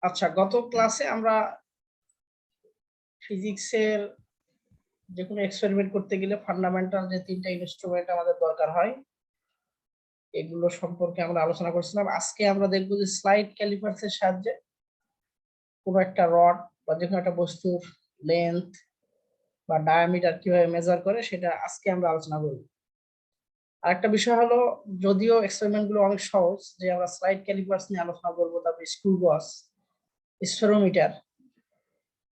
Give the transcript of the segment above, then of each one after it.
আচ্ছা, গত ক্লাসে আমরা ফিজিক্সের যে কোনো এক্সপেরিমেন্ট করতে গেলে ফান্ডামেন্টাল যে তিনটা ইনস্ট্রুমেন্ট আমাদের দরকার হয় এগুলো সম্পর্কে আমরা আলোচনা করছিলাম। আজকে আমরা দেখব যে স্লাইড ক্যালিপার্সের সাহায্যে কোনো একটা রড বা যে কোনো একটা বস্তুর লেন্থ বা ডায়ামিটার কিভাবে মেজার করে সেটা আজকে আমরা আলোচনা করব। আরেকটা বিষয় হলো, যদিও এক্সপেরিমেন্ট গুলো অনেক সহজ, যে আমরা স্লাইড ক্যালিপার্স নিয়ে আলোচনা করবো, তারপরে স্ক্রু গজ, স্ফেরোমিটার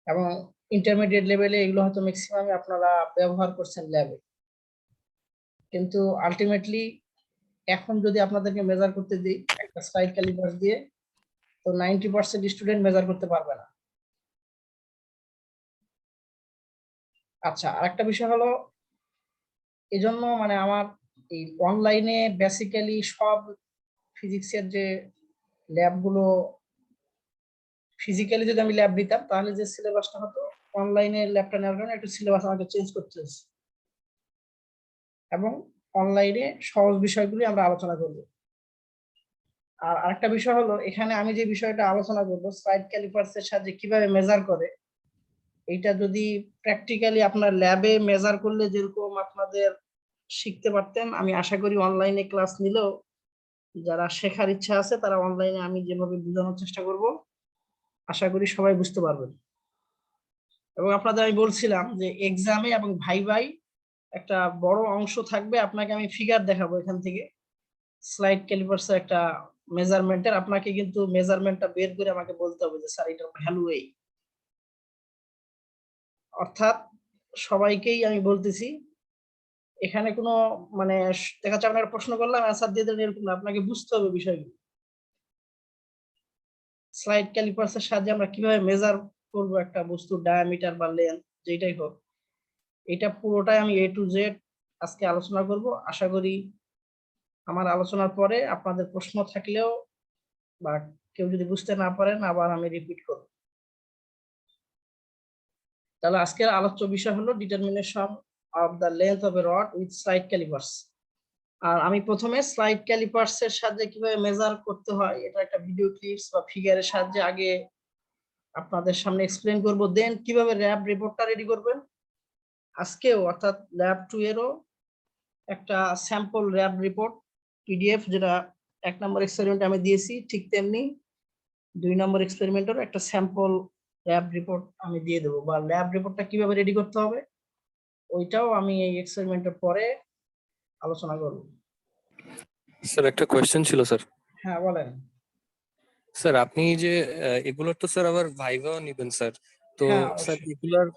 এবং ইন্টারমিডিয়েট লেভেলে এগুলো হয়তো ম্যাক্সিমাম আপনারা ব্যবহার করছেন ল্যাবে, কিন্তু আলটিমেটলি এখন যদি আপনাদেরকে মেজার করতে দিই একটা স্লাইড ক্যালিপার্স দিয়ে, তো 90% স্টুডেন্ট মেজার করতে পারবে না। আচ্ছা, আরেকটা বিষয় হলো, এজন্য মানে আমার এই অনলাইনে বেসিক্যালি সব ফিজিক্সের যে ল্যাবগুলো, ফিজিক্যালি যদি আমি ল্যাব দিতাম তাহলে যে সিলেবাসটা হতো, অনলাইনে ল্যাবটা নেওয়ার কারণে একটু সিলেবাস আমাকে চেঞ্জ করতে হয়েছে এবং অনলাইনে সহজ বিষয়গুলি আমরা আলোচনা করব। আর আরেকটা বিষয় হলো, এখানে আমি যে বিষয়টা আলোচনা করব স্লাইড ক্যালিপার্সের সাহায্যে কিভাবে মেজার করে, এইটা যদি প্র্যাকটিক্যালি আপনার ল্যাবে মেজার করলে যেরকম আপনাদের শিখতে পারতেন, আমি আশা করি অনলাইনে ক্লাস নিলেও যারা শেখার ইচ্ছা আছে তারা অনলাইনে আমি যেভাবে বোঝানোর চেষ্টা করব আশা করি সবাই বুঝতে পারবেন। এবং আপনাদের আমি বলছিলাম যে এক্সামে এবং ভাইভাই একটা বড় অংশ থাকবে, আপনাকে আমি ফিগার দেখাবো এখান থেকে স্লাইড ক্যালিপার্সের একটা মেজারমেন্টের। আপনাকে কিন্তু মেজারমেন্টটা বের করে আমাকে বলতে হবে যে স্যার এটার ভ্যালু এই। অর্থাৎ সবাইকেই আমি বলতেছি, এখানে কোনো মানে দেখা যাচ্ছে আপনার প্রশ্ন করলাম অ্যান্সার দিয়ে দেন এরকম না, আপনাকে বুঝতে হবে বিষয়গুলো। স্লাইড ক্যালিপার্সের সাহায্যে আমরা কিভাবে মেজার করব একটা বস্তুর ডায়ামিটার বা লেন্থ যেটাই হোক, এটা পুরোটাই আমি এ টু জেড আজকে আলোচনা করব। আশা করি আমার আলোচনার পরে আপনাদের প্রশ্ন থাকলেও বা কেউ যদি বুঝতে না পারেন আবার আমি রিপিট করব। তাহলে আজকের আলোচ্য বিষয় হলো determination of the length of a rod with slide calipers. আর আমি প্রথমে স্লাইড ক্যালিপার্স এর সাহায্যে কিভাবে মেজার করতে হয় এটা একটা ভিডিও ক্লিপস বা ফিগারের সাহায্যে আগে আপনাদের সামনে এক্সপ্লেন করব, দেন কিভাবে ল্যাব রিপোর্টটা রেডি করবেন। আজকেও অর্থাৎ ল্যাব 2 এরও একটা স্যাম্পল ল্যাব রিপোর্ট পিডিএফ, যেটা 1 নম্বর এক্সপেরিমেন্ট আমি দিয়েছি, ঠিক তেমনি 2 নম্বর এক্সপেরিমেন্টের একটা স্যাম্পল ল্যাব রিপোর্ট আমি দিয়ে দেবো, বা ল্যাব রিপোর্টটা কিভাবে রেডি করতে হবে ওইটাও আমি এই এক্সপেরিমেন্টের পরে আলোচনা করব। স্যার একটা কোয়েশ্চেন ছিল স্যার। হ্যাঁ বলেন। স্যার আপনি যে এগুলোর তো স্যার আবার ভাইভাও নেবেন স্যার, তো হ্যাঁ স্যার অবশ্যই। এগুলার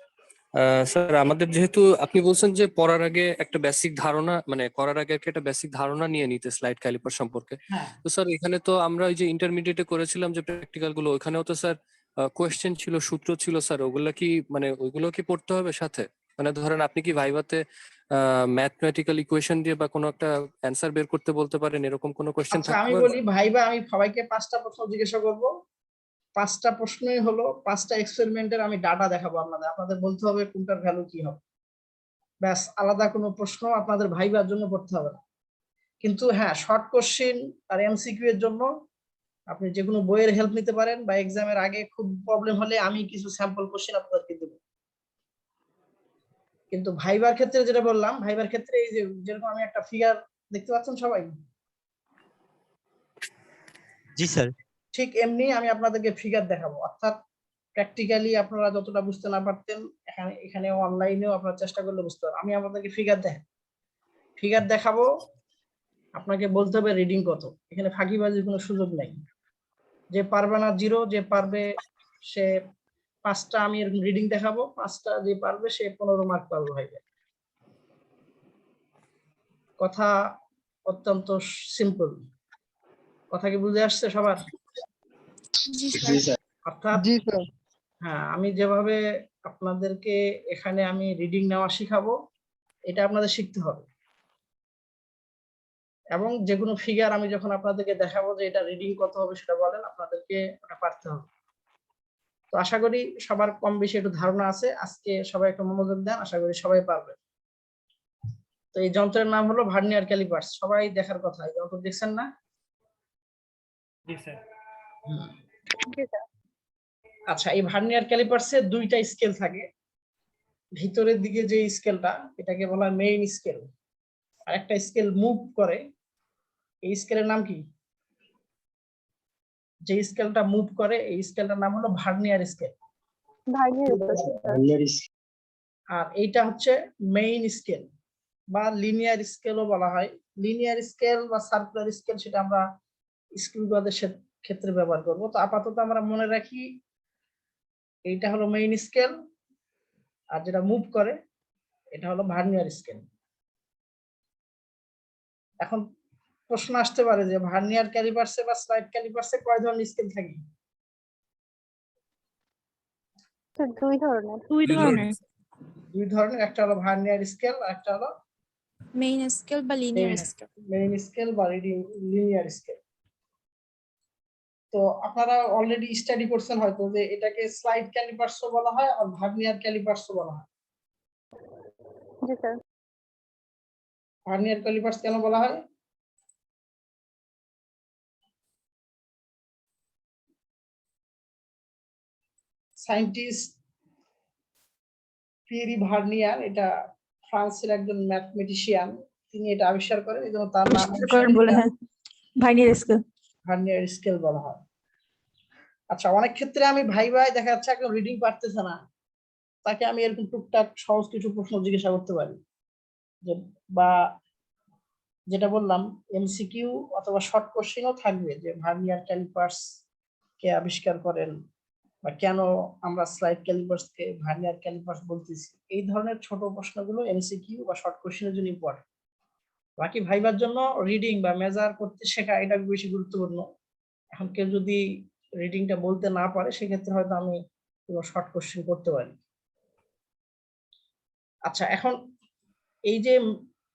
স্যার আমাদের যেহেতু আপনি বলছেন যে পড়ার আগে একটা বেসিক ধারণা, মানে করার আগে একটা বেসিক ধারণা নিয়ে নিতে স্লাইড ক্যালিপার সম্পর্কে, হ্যাঁ তো স্যার এখানে তো আমরা ওই যে ইন্টারমিডিয়েটে করেছিলাম যে প্র্যাকটিক্যাল গুলো, ওখানেও তো স্যার কোয়েশ্চেন ছিল, সূত্র ছিল স্যার, ওগুলা কি মানে ওইগুলো কি পড়তে হবে সাথে? মানে ধরেন আপনি কি ভাইভাতে ম্যাথমেটিক্যাল ইকুয়েশন দিয়ে বা কোনো একটা অ্যান্সার বের করতে বলতে পারেন, এরকম কোনো কোয়েশ্চেন আচ্ছা, থাকতে আমি পারবে? বলি ভাইবা, আমি সবাইকে 5টা প্রশ্ন জিজ্ঞাসা করব। 5টা প্রশ্নই হলো 5টা এক্সপেরিমেন্টের আমি ডাটা দেখাবো আপনাদের, আপনাদের বলতে হবে কোনটার ভ্যালু কি হবে, ব্যাস। আলাদা কোনো প্রশ্ন আপনাদের ভাইবার জন্য পড়তে হবে না। কিন্তু হ্যাঁ, শর্ট কোশ্চেন আর এমসিকিউ এর জন্য আপনি যে কোনো বইয়ের হেল্প নিতে পারেন, বা এক্সামের আগে খুব প্রবলেম হলে আমি কিছু স্যাম্পল কোশ্চেন আপনাদেরকে দেবো। কিন্তু ভাইবার ক্ষেত্রে যেটা বললাম, ভাইবার ক্ষেত্রে এই যে যেরকম আমি একটা ফিগার দেখতে পাচ্ছেন সবাই, জি স্যার। ঠিক এমনি আমি আপনাদেরকে ফিগার দেখাবো। অর্থাৎ প্র্যাকটিক্যালি আপনারা যতটা বুঝতে না পারতেন এখানে অনলাইনেও আপনারা চেষ্টা করলে বুঝতে পারবেন। আমি আপনাদেরকে ফিগার দেখাবো, আপনাকে বলতে হবে রিডিং কত। এখানে ফাঁকিবাজির কোনো সুযোগ নেই। যে পারবে না 0, যে পারবে সে 5টা আমি এরকম রিডিং দেখাবো, 5টা যে পারবে সে 15 মার্ক পাবে ভাই। কথা অত্যন্ত সিম্পল। কথা কি বুঝে আসছে সবার? অর্থাৎ হ্যাঁ, আমি যেভাবে আপনাদেরকে এখানে আমি রিডিং নেওয়া শিখাবো, এটা আপনাদের শিখতে হবে। এবং যে কোনো ফিগার আমি যখন আপনাদেরকে দেখাবো যে এটা রিডিং কত হবে সেটা বলেন, আপনাদেরকে ওটা পারতে হবে। তো আশা করি সবার কম বেশি একটু ধারণা আছে। আজকে সবাই একটু মনোযোগ দেন, আশা করি সবাই পারবে। তো এই যন্ত্রের নাম হলো ভার্নিয়ার ক্যালিপার্স। সবাই দেখার কথা, এই যন্ত্র দেখছেন না? জি স্যার। আচ্ছা, এই ভার্নিয়ার ক্যালিপার্সে দুইটা স্কেল থাকে। ভিতরের দিকে যে স্কেলটা, এটাকে বলা হয় মেইন স্কেল, আর একটা স্কেল মুভ করে, এই স্কেলের নাম কি? যে স্কেলটা মুভ করে এই স্কেলটার নাম হলো ভার্নিয়ার স্কেল। আর এইটা হচ্ছে মেইন স্কেল বা লিনিয়ার স্কেলও বলা হয়। লিনিয়ার স্কেল বা সার্কুলার স্কেল সেটা আমরা স্ক্রুগজের ক্ষেত্রে ব্যবহার করব। তো আপাতত আমরা মনে রাখি এইটা হলো মেইন স্কেল, আর যেটা মুভ করে এটা হলো ভার্নিয়ার স্কেল। এখন প্রশ্ন আসতে পারে যে ভার্নিয়ার ক্যালিপার্সে বা স্লাইড ক্যালিপার্সে কয় ধরনের স্কেল থাকে? দুই ধরনের। দুই ধরনের, একটা হলো ভার্নিয়ার স্কেল আর একটা হলো মেইন স্কেল বা লিনিয়ার স্কেল। মেইন স্কেল বা লিনিয়ার স্কেল। তো আপনারা অলরেডি স্টাডি করছেন হয়তো যে এটাকে স্লাইড ক্যালিপার্সও বলা হয় আর ভার্নিয়ার ক্যালিপার্সও বলা হয়। জি স্যার। ভার্নিয়ার ক্যালিপার্স কেন বলা হয়? সায়েন্টিস্ট পিয়েরি ভার্নিয়ার, এটা ফ্রান্সের একজন ম্যাথমেটিশিয়ান, তিনি এটা আবিষ্কার করেন, এই জন্য তার নাম ভার্নিয়ার স্কেল। ভার্নিয়ার স্কেল বলা হয়। আচ্ছা, অনেক ক্ষেত্রে আমি ভাই দেখা যাচ্ছে একদম রিডিং পারতেছে না, তাকে আমি এরকম টুকটাক সহজ কিছু প্রশ্ন জিজ্ঞাসা করতে পারি, যে বা যেটা বললাম এমসিকিউ অথবা শর্ট কোশ্চেনও থাকবে, যে ভার্নিয়ার ক্যালিপার্স কে আবিষ্কার করেন বা কেন আমরা স্লাইড ক্যালিপার্স কে ভার্নিয়ার ক্যালিপার্স বলতেছি। এই ধরনের ছোট প্রশ্নগুলো এমসিকিউ বা শর্ট কোশ্চেনের জন্য ইম্পর্টেন্ট। বাকি ভাইবার জন্য রিডিং বা মেজার করতে শেখা এটা বেশি গুরুত্বপূর্ণ। এখন কেউ যদি রিডিংটা বলতে না পারে সেক্ষেত্রে হয়তো আমি কোনো শর্ট কোশ্চেন করতে পারি। আচ্ছা, এখন এই যে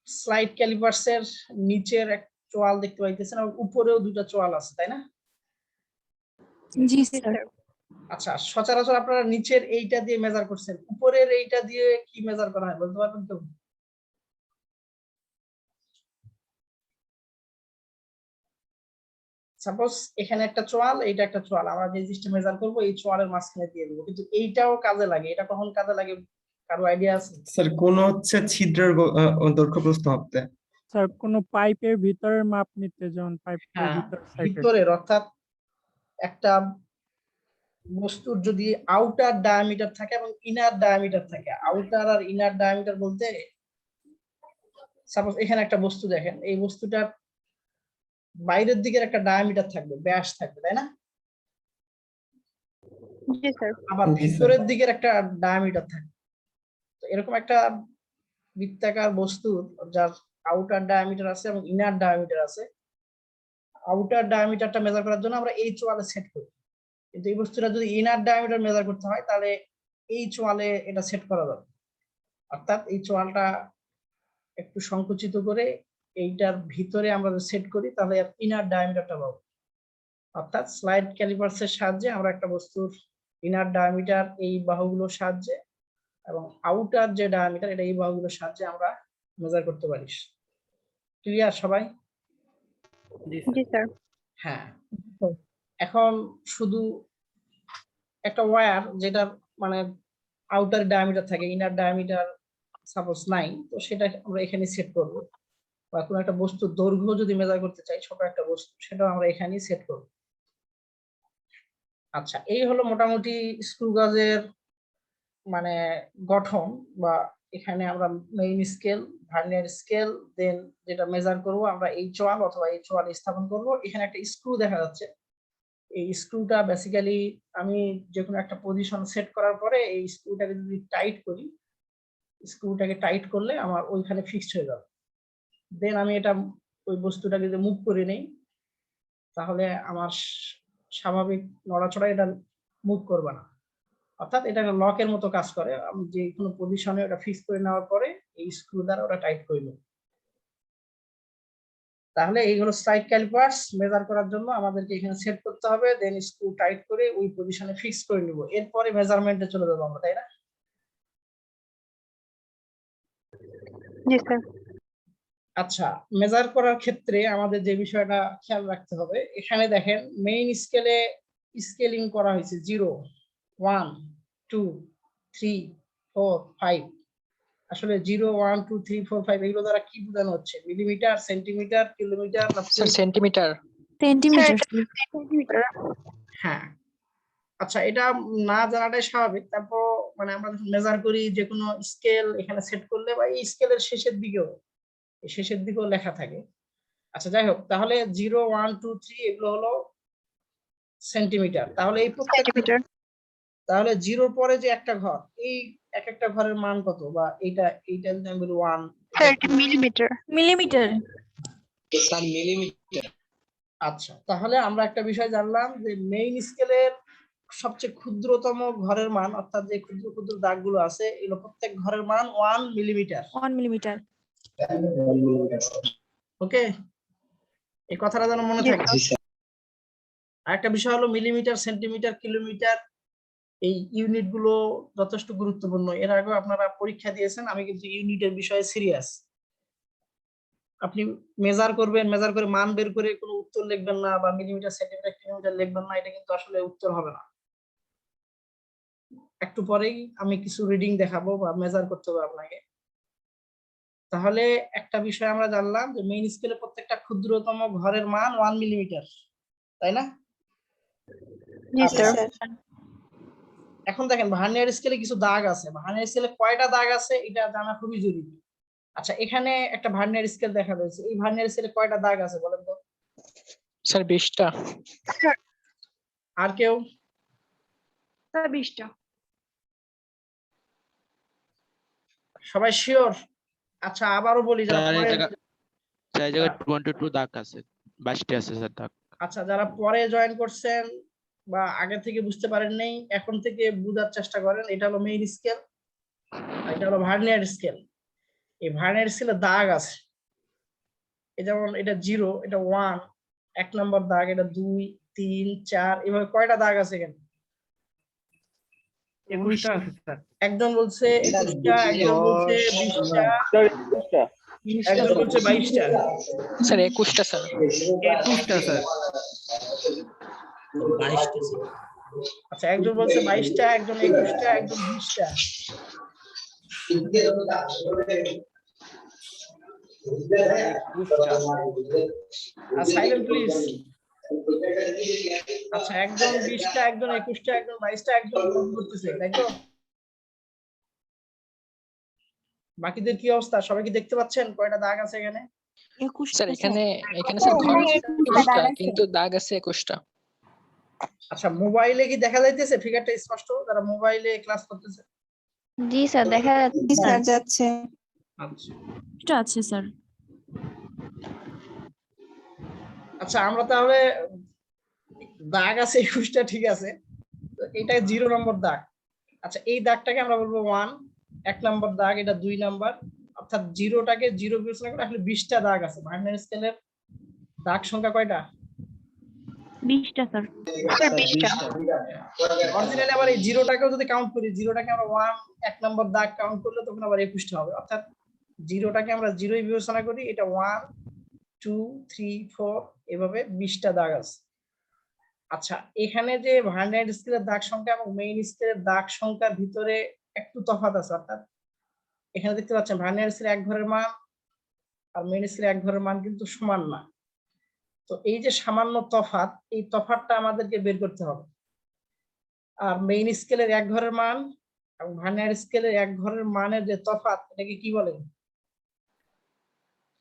স্লাইড ক্যালিপার্সের নিচের এক চোয়াল দেখতে পাইতেছেন আর উপরেও দুটো চোয়াল আছে, তাই না? জি স্যার। আচ্ছা, সচরাচর আপনারা নিচের এইটা দিয়ে মেজার করছেন, উপরের এইটা দিয়ে কি মেজার করা হয় বলতে পারবেন তো? সাপোজ এখানে একটা চোয়াল, এইটা একটা চোয়াল, আমরা যে জিনিসটা মেজার করবো এই চোয়ালের মাঝখানে দিয়ে দেবো, কিন্তু এইটাও কাজে লাগে, এটা কখন কাজে লাগে কারো আইডিয়া আছে? স্যার কোন হচ্ছে ছিদ্রের দৈর্ঘ্য প্রস্থ মাপতে। স্যার কোন পাইপের ভিতরের মাপ নিতে, যেমন পাইপের হ্যাঁ, ভিতর সাইডে। ভিতরের, অর্থাৎ একটা বস্তুর যদি আউটার ডায়ামিটার থাকে এবং ইনার ডায়ামিটার থাকে, আউটার আর ইনার ডায়ামিটার বলতে সাপোজ এখানে একটা বস্তু দেখেন, এই বস্তুটার বাইরের দিকের একটা ডায়ামিটার থাকবে, ব্যাস থাকবে, তাই না? জি স্যার। আবার ভিতরের দিকের একটা ডায়ামিটার থাকবে। তো এরকম একটা বৃত্তাকার বস্তু যার আউটার ডায়ামিটার আছে এবং ইনার ডায়ামিটার আছে, আউটার ডায়ামিটারটা মেজার করার জন্য আমরা এই চোয়ালে সেট করি, কিন্তু এই বস্তুটা যদি ইনার ডায়ামিটার মেজার করতে হয় তাহলে এই চোয়ালে এটা সেট করা যাবে, অর্থাৎ এই চোয়ালটা একটু সংকুচিত করে এইটার ভিতরে আমরা সেট করি, তাহলে ইনার ডায়ামিটারটা পাবো। অর্থাৎ স্লাইড ক্যালিপার্সের সাহায্যে আমরা একটা বস্তুর ইনার ডায়ামিটার এই বাহুগুলোর সাহায্যে এবং আউটার যে ডায়ামিটার এটা এই বাহুগুলোর সাহায্যে আমরা মেজার করতে পারি। ক্লিয়ার সবাই? জি স্যার। হ্যাঁ, এখন শুধু একটা ওয়্যার যেটা মানে আউটার ডায়ামিটার থাকে, ইনার ডায়ামিটার সাপোজ নাই, তো সেটা আমরা এখানে সেট করব। বা কোনো একটা বস্তুর দৈর্ঘ্য যদি মেজার করতে চাই, ছোট একটা বস্তু, সেটাও আমরা এখানেই সেট করব। আচ্ছা, এই হলো মোটামুটি স্ক্রু গজের মানে গঠন, বা এখানে আমরা মেইন স্কেল, ভার্নিয়ার স্কেল, দেন যেটা মেজার করব আমরা এই চোয়াল অথবা এই চোয়াল স্থাপন করব। এখানে একটা স্ক্রু দেখা যাচ্ছে, এই স্ক্রুটা বেসিক্যালি আমি যে কোনো একটা পজিশন সেট করার পরে এই স্ক্রুটাকে যদি টাইট করি, স্ক্রুটাকে টাইট করলে আমার ওইখানে ফিক্সড হয়ে যাবে। দেন আমি এটা ওই বস্তুটাকে যদি মুভ করে নেই তাহলে আমার স্বাভাবিক নড়াচড়া এটা মুভ করবে না, অর্থাৎ এটা লকের মতো কাজ করে। আমি যে কোনো পজিশনে ওটা ফিক্স করে নেওয়ার পরে এই স্ক্রু দ্বারা ওটা টাইট করে নেব। তাহলে এইগুলো স্লাইড ক্যালিপার্স মেজার করার জন্য আমাদেরকে এখানে সেট করতে হবে, দেন স্ক্রু টাইট করে ওই পজিশনে ফিক্স করে নিব, এরপরে মেজারমেন্টে চলে যাবো আমরা, তাই না? জি স্যার। আচ্ছা, মেজার করার ক্ষেত্রে আমাদের যে বিষয়টা খেয়াল রাখতে হবে, এখানে দেখেন মেইন স্কেলে স্কেলিং করা হয়েছে 0, 1 2 3 4 5 আসলে 0 1 2 3 4 5 এগুলো দ্বারা কি বোঝানো হচ্ছে মিলিমিটার সেন্টিমিটার কিলোমিটার না স্যার সেন্টিমিটার। Centimetre centimetre. হ্যাঁ আচ্ছা এটা না জানাটাই স্বাভাবিক তারপর মানে আমরা যখন মেজার করি যে কোনো স্কেল এখানে সেট করলে বা এই স্কেলের শেষের দিকেও লেখা থাকে আচ্ছা যাই হোক তাহলে 0 1 2 3 এগুলো হলো সেন্টিমিটার তাহলে এই প্রত্যেকটা সেন্টিমিটার। তাহলে জিরোর পরে যে একটা ঘর এই এক একটা ঘরের মান কত বা এইটা যদি আমি বলি 1 স্যার এটা মিলিমিটার। Millimetre sir millimetre. আচ্ছা তাহলে আমরা একটা বিষয় জানলাম যে মেইন স্কেলের সবচেয়ে ক্ষুদ্রতম ঘরের মান অর্থাৎ যে ক্ষুদ্র ক্ষুদ্র দাগগুলো আছে এগুলো প্রত্যেক ঘরের মান 1 মিলিমিটার 1 মিলিমিটার ওকে এই কথাটা যেন মনে জি, থাকে আরেকটা বিষয় হলো মিলিমিটার সেন্টিমিটার কিলোমিটার এই ইউনিট গুলো যথেষ্ট গুরুত্বপূর্ণ এর আগেও আপনারা পরীক্ষা দিয়েছেন আমি কিন্তু ইউনিটের বিষয়ে সিরিয়াস আপনি মেজার করবেন মেজার করে মান বের করে কোনো উত্তর লিখবেন না বা মিলিমিটার সেন্টিমিটার কিলোমিটার লিখবেন না এটা কিন্তু আসলে উত্তর হবে না একটু পরেই আমি কিছু রিডিং দেখাবো বা মেজার করতে হবে আপনাকে তাহলে একটা বিষয় আমরা জানলাম যে মেইন স্কেলে প্রত্যেকটা ক্ষুদ্রতম ঘরের মান 1 মিলিমিটার তাই না জি স্যার। এখন দেখেন ভার্নিয়ার স্কেলে কিছু দাগ আছে ভার্নিয়ার স্কেলে কয়টা দাগ আছে এটা জানা খুবই জরুরি আচ্ছা এখানে একটা ভার্নিয়ার স্কেল দেখা রয়েছে এই ভার্নিয়ার স্কেলে কয়টা দাগ আছে বলেন তো স্যার 20টা। আর কেউ স্যার 20টা। সবাই শিওর আচ্ছা আবারও বলি যারা স্যার এই পরে জায়গা স্যার এই জায়গায় 22 দাগ আছে 22টি আছে স্যার দাগ। আচ্ছা যারা পরে জয়েন করছেন বা আগে থেকে বুঝতে পারেন নাই এখন থেকে বোঝার চেষ্টা করেন এটা হলো মেইন স্কেল আর এটা হলো ভার্নিয়ার স্কেল এই ভার্নিয়ার স্কেলে দাগ আছে এই যেমন এটা 0 এটা 1 এক নম্বর দাগ এটা 2 3 4 এভাবে কয়টা দাগ আছে এখানে 21টা আছে স্যার। একজন বলছে 21টা একজন বলছে 20টা একজন বলছে 22টা স্যার 21টা স্যার। 21টা স্যার। 22টা আচ্ছা একজন বলছে 22টা একজন 21টা একজন 20টা সাইলেন্ট প্লিজ আচ্ছা একজন 20টা একজন 21টা একজন 22টা একজন ভুল করতেছে তাই তো বাকিদের কি অবস্থা সবাই কি দেখতে পাচ্ছেন কয়টা দাগ আছে এখানে স্যার এখানে স্যার ঘর 21টা কিন্তু দাগ আছে 21টা। আচ্ছা মোবাইলে কি দেখা যাইতেছে ফিগারটা স্পষ্ট যারা মোবাইলে ক্লাস করতেছে জি স্যার দেখা যাচ্ছে। আচ্ছা এটা আছে স্যার আচ্ছা আমরা তাহলে দাগ আছে 21টা ঠিক আছে তো এটা 0 নম্বর দাগ আচ্ছা এই দাগটাকে আমরা বলবো 1 এক নম্বর দাগ এটা 2 নম্বর অর্থাৎ 0টাকে 0 বিবেচনা করে আসলে 20টা দাগ আছে ভার্নিয়ার স্কেলের দাগ সংখ্যা কয়টা 20টা স্যার। স্যার 20টা। অরিজিনালি আবার এই 0টাকেও যদি কাউন্ট করি 0টাকে আমরা 1 এক নম্বর দাগ কাউন্ট করলে তখন আবার 21টা হবে অর্থাৎ 0টাকে আমরা 0ই বিবেচনা করি এটা 1 2 3 4 এভাবে 20টা দাগ আছে আচ্ছা এখানে যে ভার্নিয়ার স্কেলের দাগ সংখ্যা এবং মেইন স্কেলের দাগ সংখ্যার ভিতরে একটু তফাৎ আছে অর্থাৎ এখানে দেখতে পাচ্ছেন ভার্নিয়ার স্কেলে এক ঘরের মান আর মেইন স্কেলে এক ঘরের মান কিন্তু সমান না তো এই যে সামান্য তফাৎ এই তফাৎটা আমাদেরকে বের করতে হবে আর মেইন স্কেলের এক ঘরের মান এবং ভার্নিয়ার স্কেলের এক ঘরের মানের যে তফাৎ এটাকে কি বলে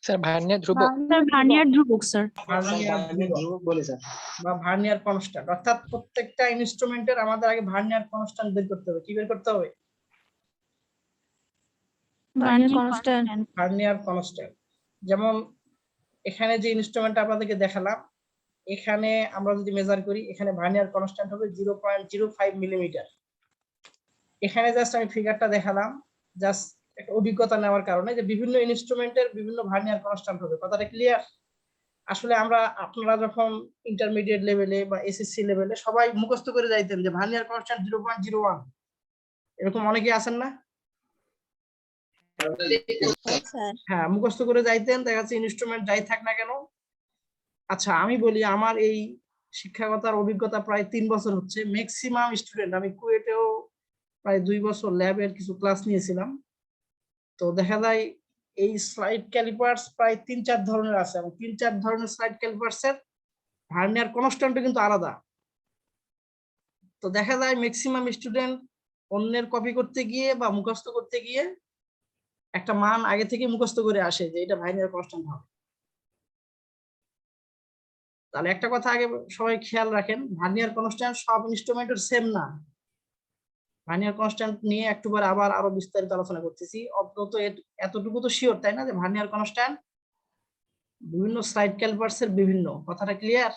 স্যার ভার্নিয়ার ধ্রুবক। স্যার ভার্নিয়ার ধ্রুবক স্যার ভার্নিয়ার ধ্রুবক বলে স্যার। বা ভার্নিয়ার কনস্ট্যান্ট অর্থাৎ প্রত্যেকটা ইনস্ট্রুমেন্টের আমাদের আগে ভার্নিয়ার কনস্ট্যান্ট বের করতে হবে কি বের করতে হবে ভার্নিয়ার কনস্ট্যান্ট ভার্নিয়ার কনস্ট্যান্ট যেমন এখানে যে ইনস্ট্রুমেন্ট আপনাদেরকে দেখালাম এখানে আমরা যদি মেজার করি এখানে ভার্নিয়ার কনস্ট্যান্ট হবে 0.05 মিলিমিটার এখানে জাস্ট আমি ফিগারটা দেখালাম জাস্ট একটা অভিজ্ঞতা নেওয়ার কারণে যে বিভিন্ন ইনস্ট্রুমেন্টের বিভিন্ন ভার্নিয়ার কনস্ট্যান্ট হবে কথাটা ক্লিয়ার আসলে আপনারা যখন ইন্টারমিডিয়েট লেভেলে বা এসএসসি লেভেলে সবাই মুখস্থ করে যাইতেন যে ভার্নিয়ার কনস্ট্যান্ট 0.01 এরকম অনেকেই আছেন না হ্যাঁ মুখস্থ করে যাইতেন দেখা যাচ্ছে ইনস্ট্রুমেন্ট যাই থাক না কেন আচ্ছা আমি বলি আমার এই শিক্ষকতার অভিজ্ঞতা প্রায় 3 বছর হচ্ছে। ম্যাক্সিমাম স্টুডেন্ট, আমি কুয়েটেও প্রায় 2 বছর ল্যাবের কিছু ক্লাস নিয়েছিলাম। তো দেখা যায় এই স্লাইড ক্যালিপার্স প্রায় 3-4 ধরনের আছে এবং 3-4 ধরনের স্লাইড ক্যালিপার্সের ভার্নিয়ার কনস্ট্যান্টও কিন্তু আলাদা। তো দেখা যায় ম্যাক্সিমাম স্টুডেন্ট অন্যের কপি করতে গিয়ে বা মুখস্থ করতে গিয়ে একটা মান আগে থেকে মুখস্থ করে আসে যে এটা ভার্নিয়ার কনস্ট্যান্ট হবে। তাহলে একটা কথা আগে সবাই খেয়াল রাখেন, ভার্নিয়ার কনস্ট্যান্ট সব ইনস্ট্রুমেন্টের সেম না। ভার্নিয়ার কনস্ট্যান্ট নিয়ে একটু পরে আবার আরো বিস্তারিত আলোচনা করতেছি। অন্তত এতটুকু তো শিওর, তাই না, যে ভার্নিয়ার কনস্ট্যান্ট বিভিন্ন স্লাইড ক্যালিপার্সের বিভিন্ন। কথাটা ক্লিয়ার?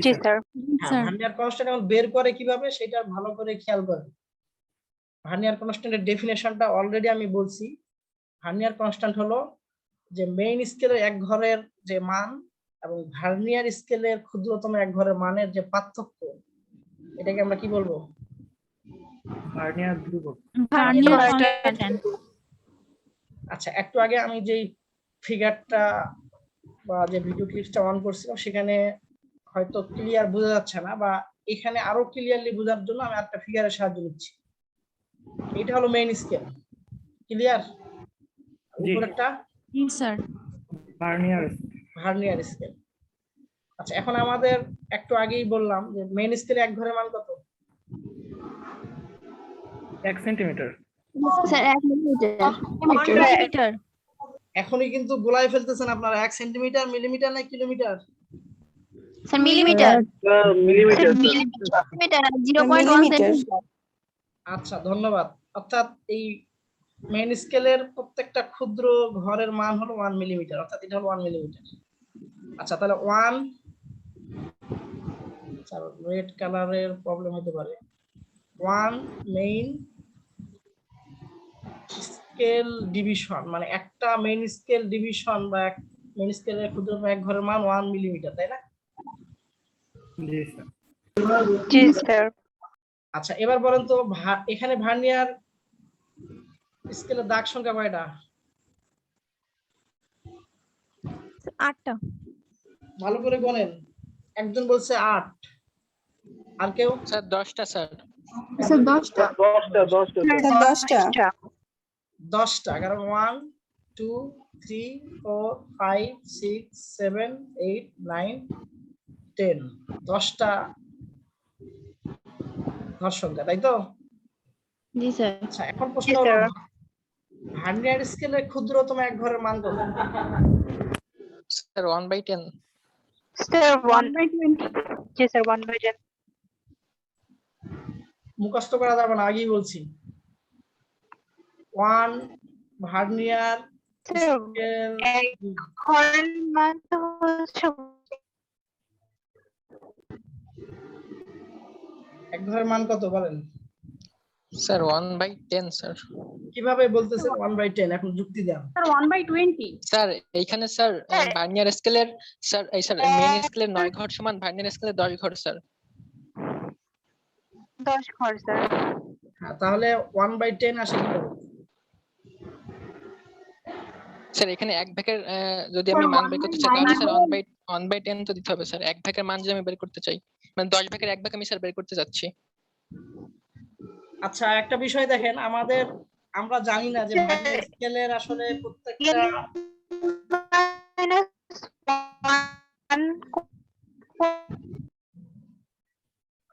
জি স্যার। স্যার ভার্নিয়ার কনস্ট্যান্ট এখন বের করে কিভাবে সেটা ভালো করে খেয়াল করেন। ভার্নিয়ার কনস্ট্যান্টের ডেফিনেশনটা অলরেডি আমি বলছি। ভার্নিয়ার কনস্ট্যান্ট হলো যে মেইন স্কেলের এক ঘরের যে মান এবং ভার্নিয়ার স্কেলের ক্ষুদ্রতম এক ঘরের মানের যে পার্থক্য, এটাকে আমরা কি বলবো? ভার্নিয়ার ধ্রুবক। Vernier constant. আচ্ছা, একটু আগে আমি যেই ফিগারটা বা যে ভিডিও ক্লিপসটা অন করছিলাম সেখানে হয়তো ক্লিয়ার বোঝা যাচ্ছে না, বা এখানে আরো ক্লিয়ারলি বোঝার জন্য আমি একটা ফিগারের সাহায্য নিচ্ছি। এটা হলো মেইন স্কেল, ক্লিয়ার? উপরেরটা জি স্যার। Vernier vernier scale. আচ্ছা, এখন আমাদের একটু আগেই বললাম যে মেইন স্কেলে এক ঘরের মান কত? 1 সেন্টিমিটার। Sir 1 millimetre. মিলিমিটার। এখনই কিন্তু গোলায় ফেলতেছেন আপনারা। 1 সেন্টিমিটার, মিলিমিটার না kilometre? Sir millimetre. Millimetre. Millimetre 0.1 centimetre. আচ্ছা, ধন্যবাদ। অর্থাৎ এই মেইন স্কেলের প্রত্যেকটা ক্ষুদ্র ঘরের মান হলো 1 মিলিমিটার, অর্থাৎ এটা হলো 1 মিলিমিটার। আচ্ছা, তাহলে 1, রেড কালারের প্রবলেম হতে পারে। 1 মেইন স্কেল ডিভিশন, মানে একটা মেইন স্কেল ডিভিশন বা মেইন স্কেলের ক্ষুদ্রতম এক ঘরের মান 1 মিলিমিটার, তাই না? জি স্যার। জি স্যার। আচ্ছা, এবার বলেন তো এখানে ভার্নিয়ার স্কেলের দাগ সংখ্যা কয়টা? 8টা। ভালো করে বলেন। একজন বলছে 8, আর কেউ? স্যার 10টা স্যার। স্যার 10টা। 10টা, কারণ 1 2 3 4 5 6 7 8 9 10, 10টা ঘর সংখ্যা, তাই তো? জি স্যার। আচ্ছা, এখন প্রশ্ন হলো ভার্নিয়ার স্কেলের ক্ষুদ্রতম এক ঘরের মান কত? স্যার 1/10। স্যার 1/20। জি স্যার 1/10। মুখস্থ করা যাবে না, আগেই বলছি। 1 ভার্নিয়ার স্কেল ঘরের মান তো হচ্ছে এক ঘরের মান কত বলেন? Sir 1/10 sir. কিভাবে বলতেছেন 1/10? এখন যুক্তি দেন। স্যার 1/20। স্যার এইখানে স্যার ভার্নিয়ার স্কেলের স্যার মেইন স্কেলের 9 ঘর সমান ভার্নিয়ার স্কেলের 10 ঘর স্যার। 10 ঘর স্যার। হ্যাঁ, তাহলে 1/10 আসে কিভাবে? স্যার এখানে এক ভাগের যদি আমি মান বের করতে চাই তাহলে স্যার 1/10 তো দিতে হবে স্যার। এক ভাগের মান যদি আমি বের করতে চাই, মানে 10 ভাগের এক ভাগ আমি স্যার বের করতে যাচ্ছি। আচ্ছা, একটা বিষয় দেখেন, আমরা জানি না যে ভার্নিয়ার স্কেলের আসলে প্রত্যেকটা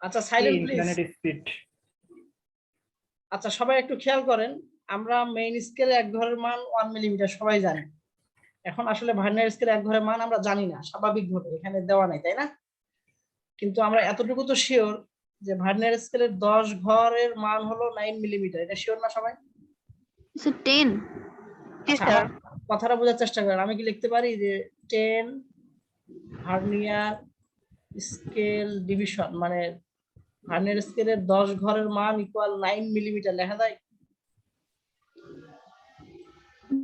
আচ্ছা সাইলেন্ট প্লিজ। Internet speed. আচ্ছা, সবাই একটু খেয়াল করেন। আমরা মেইন স্কেলে এক ঘরের মান 1 মিলিমিটার সবাই জানি। এখন আসলে ভার্নিয়ার স্কেলে এক ঘরের মান আমরা জানি না, স্বাভাবিকভাবে এখানে দেওয়া নাই, তাই না? কিন্তু আমরা এতটুকু তো শিওর যে ভার্নিয়ার স্কেলের 10 ঘরের মান হলো 9 মিলিমিটার। এটা শিওর না সবাই? স্যার 10। জি আচ্ছা, স্যার। আমার কথাটা বোঝার চেষ্টা করেন। আমি কি লিখতে পারি যে 10 ভার্নিয়ার স্কেল ডিভিশন, মানে ভার্নিয়ার স্কেলের 10 ঘরের মান ইকুয়াল 9 মিলিমিটার লেখা যায়?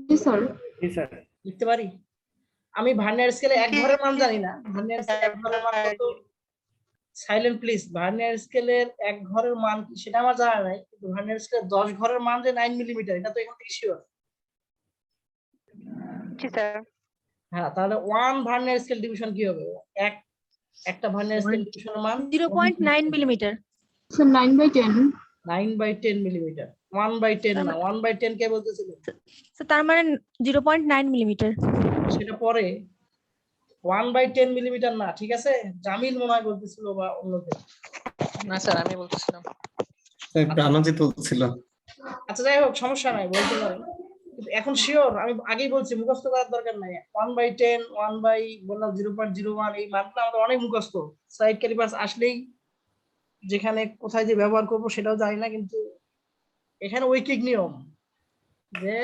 জি স্যার। জি স্যার। লিখতে পারি? আমি ভার্নিয়ার স্কেলে এক ঘরের মান জানি না। ভার্নিয়ার স্কেলে এক ঘরের মান কত? Silent please. ভার্নিয়ার স্কেলের এক ঘরের মান কি সেটা আমার জানা নাই, কিন্তু ভার্নিয়ার স্কেলের 10 ঘরের মান যে 9 মিলিমিটার এটা তো এখান থেকে শিওর। জি স্যার। হ্যাঁ, তাহলে 1 ভার্নিয়ার স্কেল ডিভিশন কি হবে? এক একটা ভার্নিয়ার স্কেল ডিভিশনের মান 0.9 millimeter. Sir, 9/10. 9/10 মিলিমিটার। 1/10 না, 1/10 কে বলতেছিলেন? So তার মানে 0.9 millimeter. সেটা পরে 1/10 মিলিমিটার না, ঠিক আছে? জামিল মনে হয় বলতেছিল বা অন্য কেউ। না স্যার আমি বলতেছিলাম। প্রাণজিৎ বলছিল। আচ্ছা যাই হোক, সমস্যা নাই, বলতে পারেন। কিন্তু এখন শিওর, আমি আগেই বলছি মুখস্থ করার দরকার নাই। 1/10, 1 বাই বললাম 0.01, এই মানগুলো আমাদের অনেক মুখস্থ। সাইড ক্যালিপার্স আসলেই যেখানে কোথায় যে ব্যবহার করব সেটাও জানি না, কিন্তু এখানে ঐকিক নিয়ম যে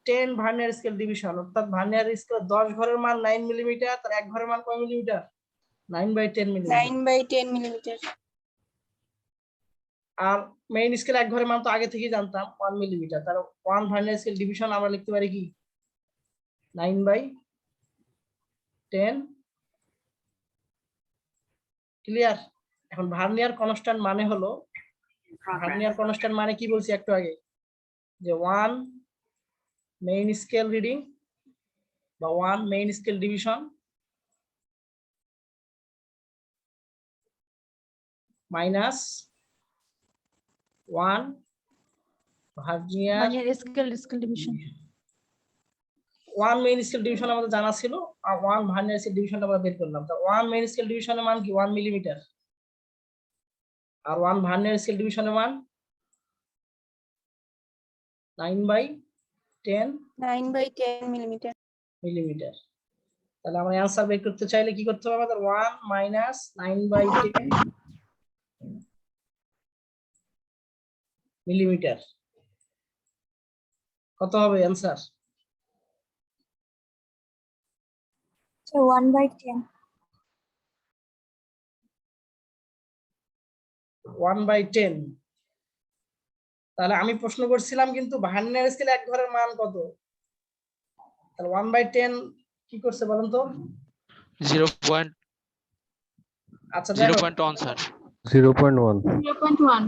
10 ভার্নিয়ার স্কেল ডিভিশন, অর্থাৎ ভার্নিয়ার স্কেল 10 ঘরের মান 9 মিলিমিটার, তার এক ঘরের মান কয় মিলিমিটার? 9/10 মিলিমিটার। 9/10 millimeter. আর মেইন স্কেল এক ঘরের মান তো আগে থেকেই জানতাম 1 মিলিমিটার, তার 1 ভার্নিয়ার স্কেল ডিভিশন আমরা লিখতে পারি কি 9/10। ক্লিয়ার? এখন ভার্নিয়ার কনস্ট্যান্ট মানে হলো, ভার্নিয়ার কনস্ট্যান্ট মানে কি বলছি একটু আগে, যে 1 মেইন স্কেল রিডিং বা 1 main scale division minus 1 vernier Vernier scale division. 1 main scale division আমাদের জানা ছিল, আর 1 ভার্নিয়ার স্কেল ডিভিশনটা আমরা বের করলাম। তো 1 মেইন স্কেল ডিভিশনের মান কি 1 মিলিমিটার, আর 1 ভার্নিয়ার স্কেল ডিভিশনের মান 9/10 9/10 millimeter. মিলিমিটার। তাহলে আমরা অ্যানসার বের করতে চাইলে কি করতে হবে আমাদের? 1 মাইনাস 9/10 মিলিমিটার। কত হবে অ্যানসার? So 1/10. 1/10। তাহলে আমি প্রশ্ন করছিলাম কিন্তু ভার্নিয়ার স্কেলে এক ঘরের মান কত? তাহলে 1/10 কি করছে বলেন তো? 0.01 আচ্ছা যাই হোক, স্যার। 0.1 0.1.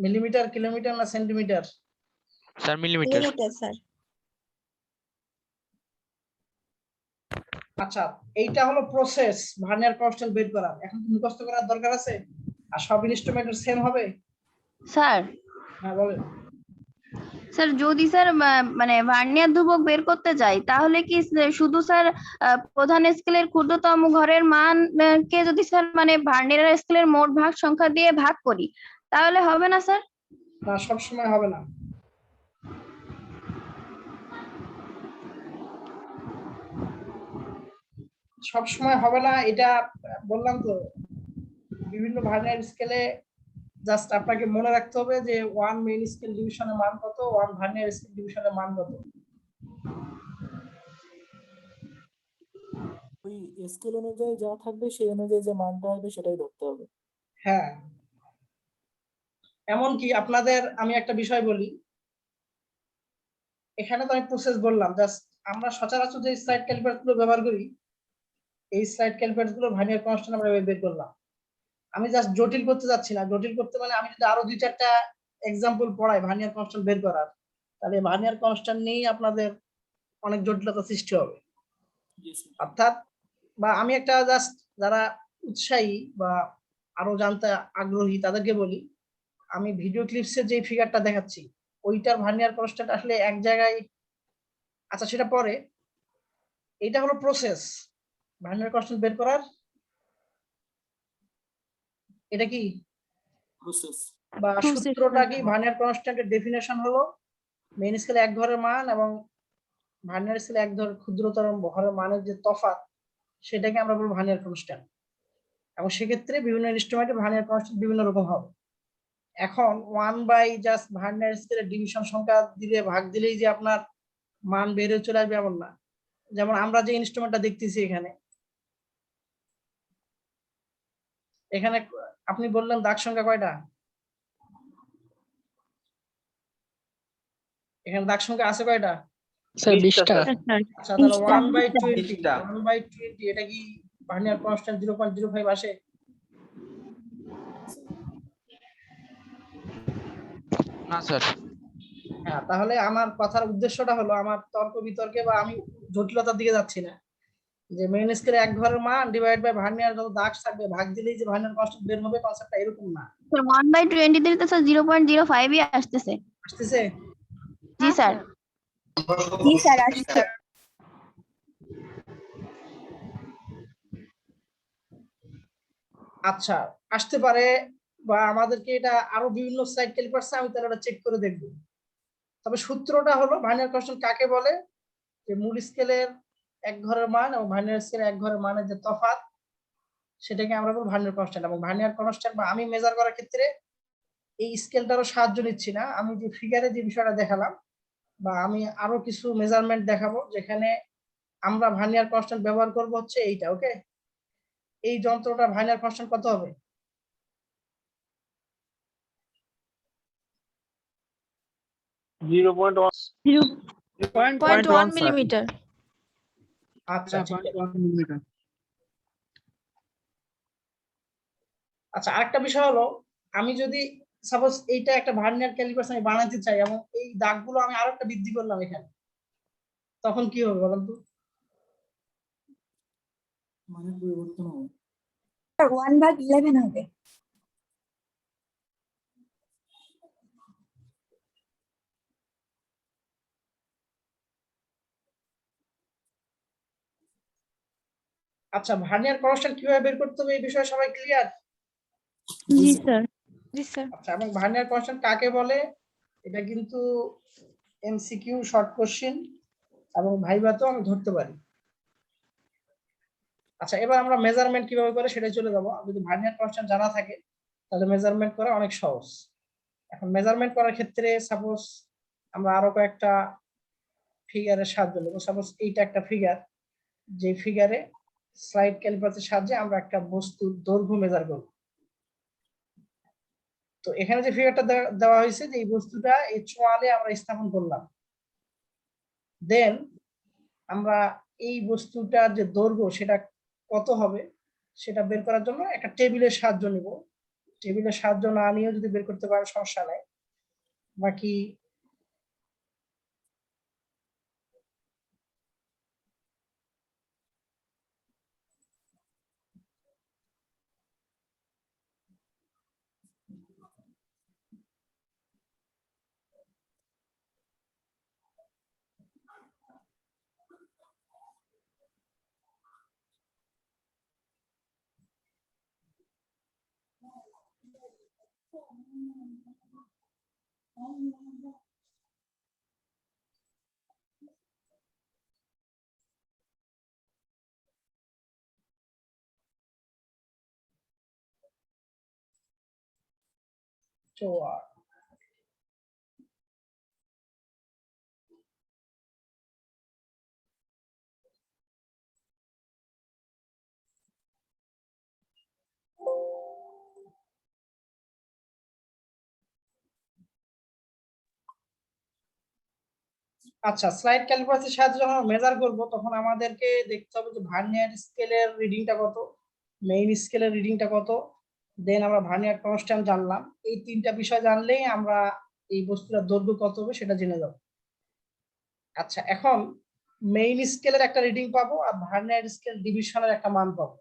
মিলিমিটার, কিলোমিটার না centimetre? Sir millimetre. Millimeter, sir. আচ্ছা, এইটা হলো প্রসেস ভার্নিয়ার কনস্ট্যান্ট বের করার। এখন কি মুখস্থ করার দরকার আছে? আর সব ইনস্ট্রুমেন্টের সেম হবে? স্যার, হ্যাঁ বলেন। স্যার যদি স্যার মানে ভার্নিয়ার ধ্রুবক বের করতে যাই তাহলে কি শুধু স্যার প্রধান স্কেলের ক্ষুদ্রতম ঘরের মান কে যদি স্যার মানে ভার্নিয়ার স্কেলের মোট ভাগ সংখ্যা দিয়ে ভাগ করি তাহলে হবে না স্যার? না, সব সময় হবে না। সব সময় হবে না, এটা বললাম তো, বিভিন্ন ভার্নিয়ার স্কেলে জাস্ট আপনাকে মনে রাখতে হবে যে 1 মেইন স্কেল ডিভিশনের মান কত, 1 ভার্নিয়ার স্কেল ডিভিশনের মান কত। ওই স্কেল অনুযায়ী যা থাকবে সেই অনুযায়ী যে মানটা হবে সেটাই ধরতে হবে। হ্যাঁ, এমনকি আপনাদের আমি একটা বিষয় বলি, এখানে তো আমি প্রসেস বললাম, জাস্ট আমরা সচরাচর যে স্লাইড ক্যালিপার্স গুলো ব্যবহার করি, এই স্লাইড ক্যালিপার্স গুলো ভার্নিয়ার কনস্ট্যান্ট আমরা বের করলাম। আমি জাস্ট জটিল করতে যাচ্ছি না। জটিল করতে মানে আমি যদি আরো 2-4টা এক্সাম্পল পড়াই ভার্নিয়ার কনস্ট্যান্ট বের করার, তাহলে ভার্নিয়ার কনস্ট্যান্ট নিয়েই আপনাদের অনেক জটিলতা সৃষ্টি হবে। অর্থাৎ বা আমি একটা জাস্ট যারা উৎসাহী বা আরো জানতে আগ্রহী তাদেরকে বলি, আমি ভিডিও ক্লিপসের যে ফিগারটা দেখাচ্ছি ওইটার ভার্নিয়ার কনস্ট্যান্ট আসলে এক জায়গায়, আচ্ছা সেটা পরে, এটা হলো প্রসেস ভার্নিয়ার কনস্ট্যান্ট বের করার। এটা কি প্রসেস বা সূত্রটা কি? ভার্নিয়ার কনস্ট্যান্টের ডেফিনেশন হলো মেইন স্কেলে এক ঘরের মান এবং ভার্নিয়ার স্কেলে এক ঘরের ক্ষুদ্রতর ঘরের মানের যে তফাৎ সেটাকে আমরা বলবো ভার্নিয়ার কনস্ট্যান্ট। এবং সেক্ষেত্রে বিভিন্ন ইনস্ট্রুমেন্টে ভার্নিয়ার কনস্ট্যান্ট বিভিন্ন রকম হবে। এখন 1 বাই জাস্ট ভার্নিয়ার স্কেলের ডিভিশন সংখ্যা দিলে ভাগ দিলেই যে আপনার মান বেড়ে চলে আসবে এমন না। যেমন আমরা যে ইনস্ট্রুমেন্টটা দেখতেছি এখানে, এখানে আপনি বললেন দাগ সংখ্যা কয়টা? এখানে দাগ সংখ্যা আছে কয়টা? স্যার 20টা। আচ্ছা তাহলে 1/20, 1/20 এটা কি ভার্নিয়ার কনস্ট্যান্ট 0.05 আসে? না স্যার। হ্যাঁ, তাহলে আমার কথার উদ্দেশ্যটা হলো, আমার তর্ক বিতর্কে বা আমি জটিলতার দিকে যাচ্ছি না, যে মেইন স্কেলে এক ঘরের মান ডিভাইড বাই ভার্নিয়ার যত দাগ থাকবে ভাগ দিলেই যে ভার্নিয়ার কনস্ট্যান্ট বের হবে, কনসেপ্টটা এরকম না। স্যার 1/23 তে স্যার 0.05 আসতেছে। আসতেছে? জি স্যার। জি স্যার আসছে। আচ্ছা, আসতে পারে, বা আমাদেরকে এটা আরো বিভিন্ন সাইড ক্যালিপারস আমি তাহলে এটা চেক করে দেখব। তবে সূত্রটা হলো ভার্নিয়ার কনস্ট্যান্ট কাকে বলে, যে মূল স্কেলের এক ঘরের মান এবং ভার্নিয়ার স্কেলের এক ঘরের মানের যে তফাৎ, সেটাকে আমরা বলবো ভার্নিয়ার কনস্ট্যান্ট। এবং ভার্নিয়ার কনস্ট্যান্ট বা আমি মেজার করার ক্ষেত্রে এই স্কেলটারও সাহায্য নিচ্ছি না, আমি যে ফিগারে যে বিষয়টা দেখালাম, বা আমি আরো কিছু মেজারমেন্ট দেখাবো যেখানে আমরা ভার্নিয়ার কনস্ট্যান্ট ব্যবহার করব হচ্ছে এইটা। ওকে, এই যন্ত্রটা ভার্নিয়ার কনস্ট্যান্ট কত হবে? 0.1 মিলিমিটার। আচ্ছা, ঠিক আছে। আচ্ছা, আরেকটা বিষয় হলো, আমি যদি সাপোজ এইটা একটা ভার্নিয়ার ক্যালিপার আমি বানাতে চাই এবং এই দাগগুলো আমি আরো একটা বৃদ্ধি করলাম এখানে, তখন কি হবে বলেন তো? মানে পরিবর্তন হবে। 1/11 হবে। আচ্ছা, ভার্নিয়ার কনস্ট্যান্ট কিভাবে বের করতে হবে এই বিষয়ে সবাই ক্লিয়ার? জি স্যার। জি স্যার। আচ্ছা, এবং ভার্নিয়ার কনস্ট্যান্ট কাকে বলে এটা কিন্তু এমসিকিউ শর্ট কোশ্চেন এবং ভাইভাতেও আমি ধরতে পারি। আচ্ছা, এবার আমরা মেজারমেন্ট কিভাবে করে সেটা চলে যাবো। যদি ভার্নিয়ার কনস্ট্যান্ট জানা থাকে তাহলে মেজারমেন্ট করা অনেক সহজ। এখন মেজারমেন্ট করার ক্ষেত্রে সাপোজ আমরা আরো কয়েকটা ফিগারের সাহায্য নেব। সাপোজ এইটা একটা ফিগার, যে ফিগারে স্লাইড ক্যালিপারের সাহায্যে আমরা একটা বস্তুর দৈর্ঘ্য মেজার করব। তো এখানে যে ফিগারটা দেওয়া হয়েছে, যে এই বস্তুটা এই চোয়ালে আমরা স্থাপন করলাম, দেন আমরা এই বস্তুটার যে দৈর্ঘ্য সেটা কত হবে সেটা বের করার জন্য একটা টেবিলের সাহায্য নিব। টেবিলের সাহায্য না নিয়েও যদি বের করতে পারেন সমস্যা নাই। বাকি চোয়াল, আচ্ছা, স্লাইড ক্যালিপারের সাহায্যে যখন মেজার করব তখন আমাদেরকে দেখতে হবে যে ভার্নিয়ার স্কেলের রিডিংটা কত, মেইন স্কেলের রিডিংটা কত, দেন আমরা ভার্নিয়ার কনস্ট্যান্ট জানলাম। এই তিনটা বিষয় জানলেই আমরা এই বস্তুটার দৈর্ঘ্য কত হবে সেটা জেনে যাব। আচ্ছা, এখন মেইন স্কেলের একটা রিডিং পাবো আর ভার্নিয়ার স্কেল ডিভিশনের একটা মান পাবো।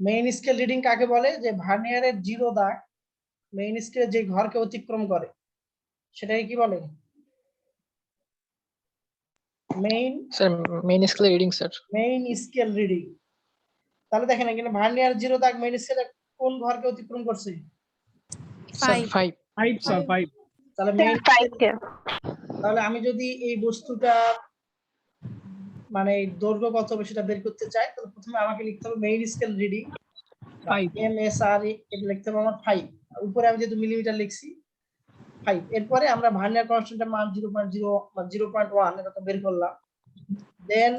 মেইন স্কেল রিডিং কাকে বলে, যে ভার্নিয়ারের জিরো দাগ মেইন স্কেলের যে ঘরকে অতিক্রম করে সেটাকে কি বলে? Main sir main scale reading sir. Main scale reading. তাহলে দেখেন এখানে ভার্নিয়ার জিরো দাগ মেইন স্কেলে কোন ঘরকে অতিক্রম করছে? স্যার 5। 5 স্যার 5। তাহলে মেইন, তাহলে আমি যদি এই বস্তুটা মানে দৈর্ঘ্য কত হবে সেটা বের করতে চাই, তাহলে প্রথমে আমাকে লিখতে হবে মেইন স্কেল রিডিং 5 MSR, এটা লিখতে হবে আমার 5, উপরে আমি যেহেতু মিলিমিটার লিখছি 5। এরপরে আমরা ভার্নিয়ার কনস্ট্যান্টের মান 0.0 বা 0.1 এটা তো বের করলাম। দেন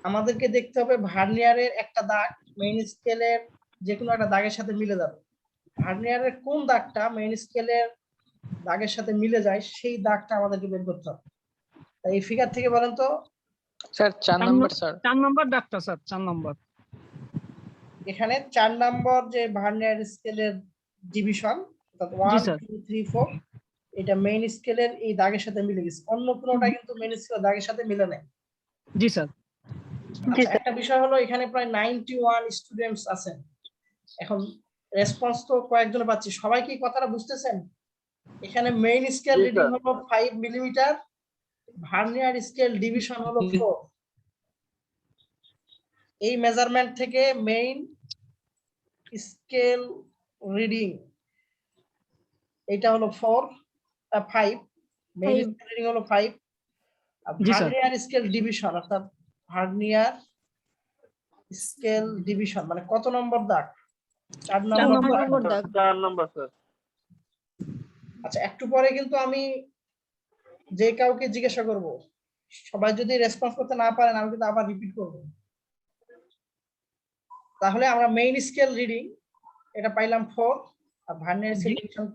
আমাদেরকে দেখতে হবে ভার্নিয়ারের একটা দাগ মেইন স্কেলের যে কোনো একটা দাগের সাথে মিলে যাবে। ভার্নিয়ারের কোন দাগটা মেইন স্কেলের দাগের সাথে মিলে যায় সেই দাগটা আমাদেরকে বের করতে হবে। তাই এই ফিগার থেকে বলেন তো, স্যার 4 নাম্বার স্যার। 4 নম্বর ডাক্তার স্যার 4 নম্বর। এখানে 4 নম্বর যে ভার্নিয়ার স্কেলের ডিভিশন অর্থাৎ 1 2 3 4 এটা মেইন স্কেলের এই দাগের সাথে মিলে গেছে, অন্য কোনোটা কিন্তু মেইন স্কেলের দাগের সাথে মিলে নাই। জি স্যার। আচ্ছা, একটা বিষয় হলো এখানে প্রায় 91 স্টুডেন্টস আছেন। এখন রেসপন্স তো কয়েকজন পাচ্ছি, সবাই কি কথাটা বুঝতেছেন? এখানে মেইন স্কেল রিডিং হলো 5 মিলিমিটার, ভার্নিয়ার স্কেল ডিভিশন হলো 4। এই মেজারমেন্ট থেকে মেইন স্কেল রিডিং এটা হলো 5, মেইন স্কেল রিডিং হলো 5, আর ভার্নিয়ার স্কেল ডিভিশন অর্থাৎ ভার্নিয়ার স্কেল ডিভিশন মানে কত নম্বর দাগ? 4 নম্বর দাগ। 4 নম্বর স্যার। আচ্ছা, একটু পরে কিন্তু আমি যে কাউকে জিজ্ঞাসা করব, সবাই যদি রেসপন্স করতে না পারেন আমি কিন্তু আবার রিপিট করব। তাহলে আমরা মেইন স্কেল রিডিং এটা পাইলাম 4, আর vernier scale division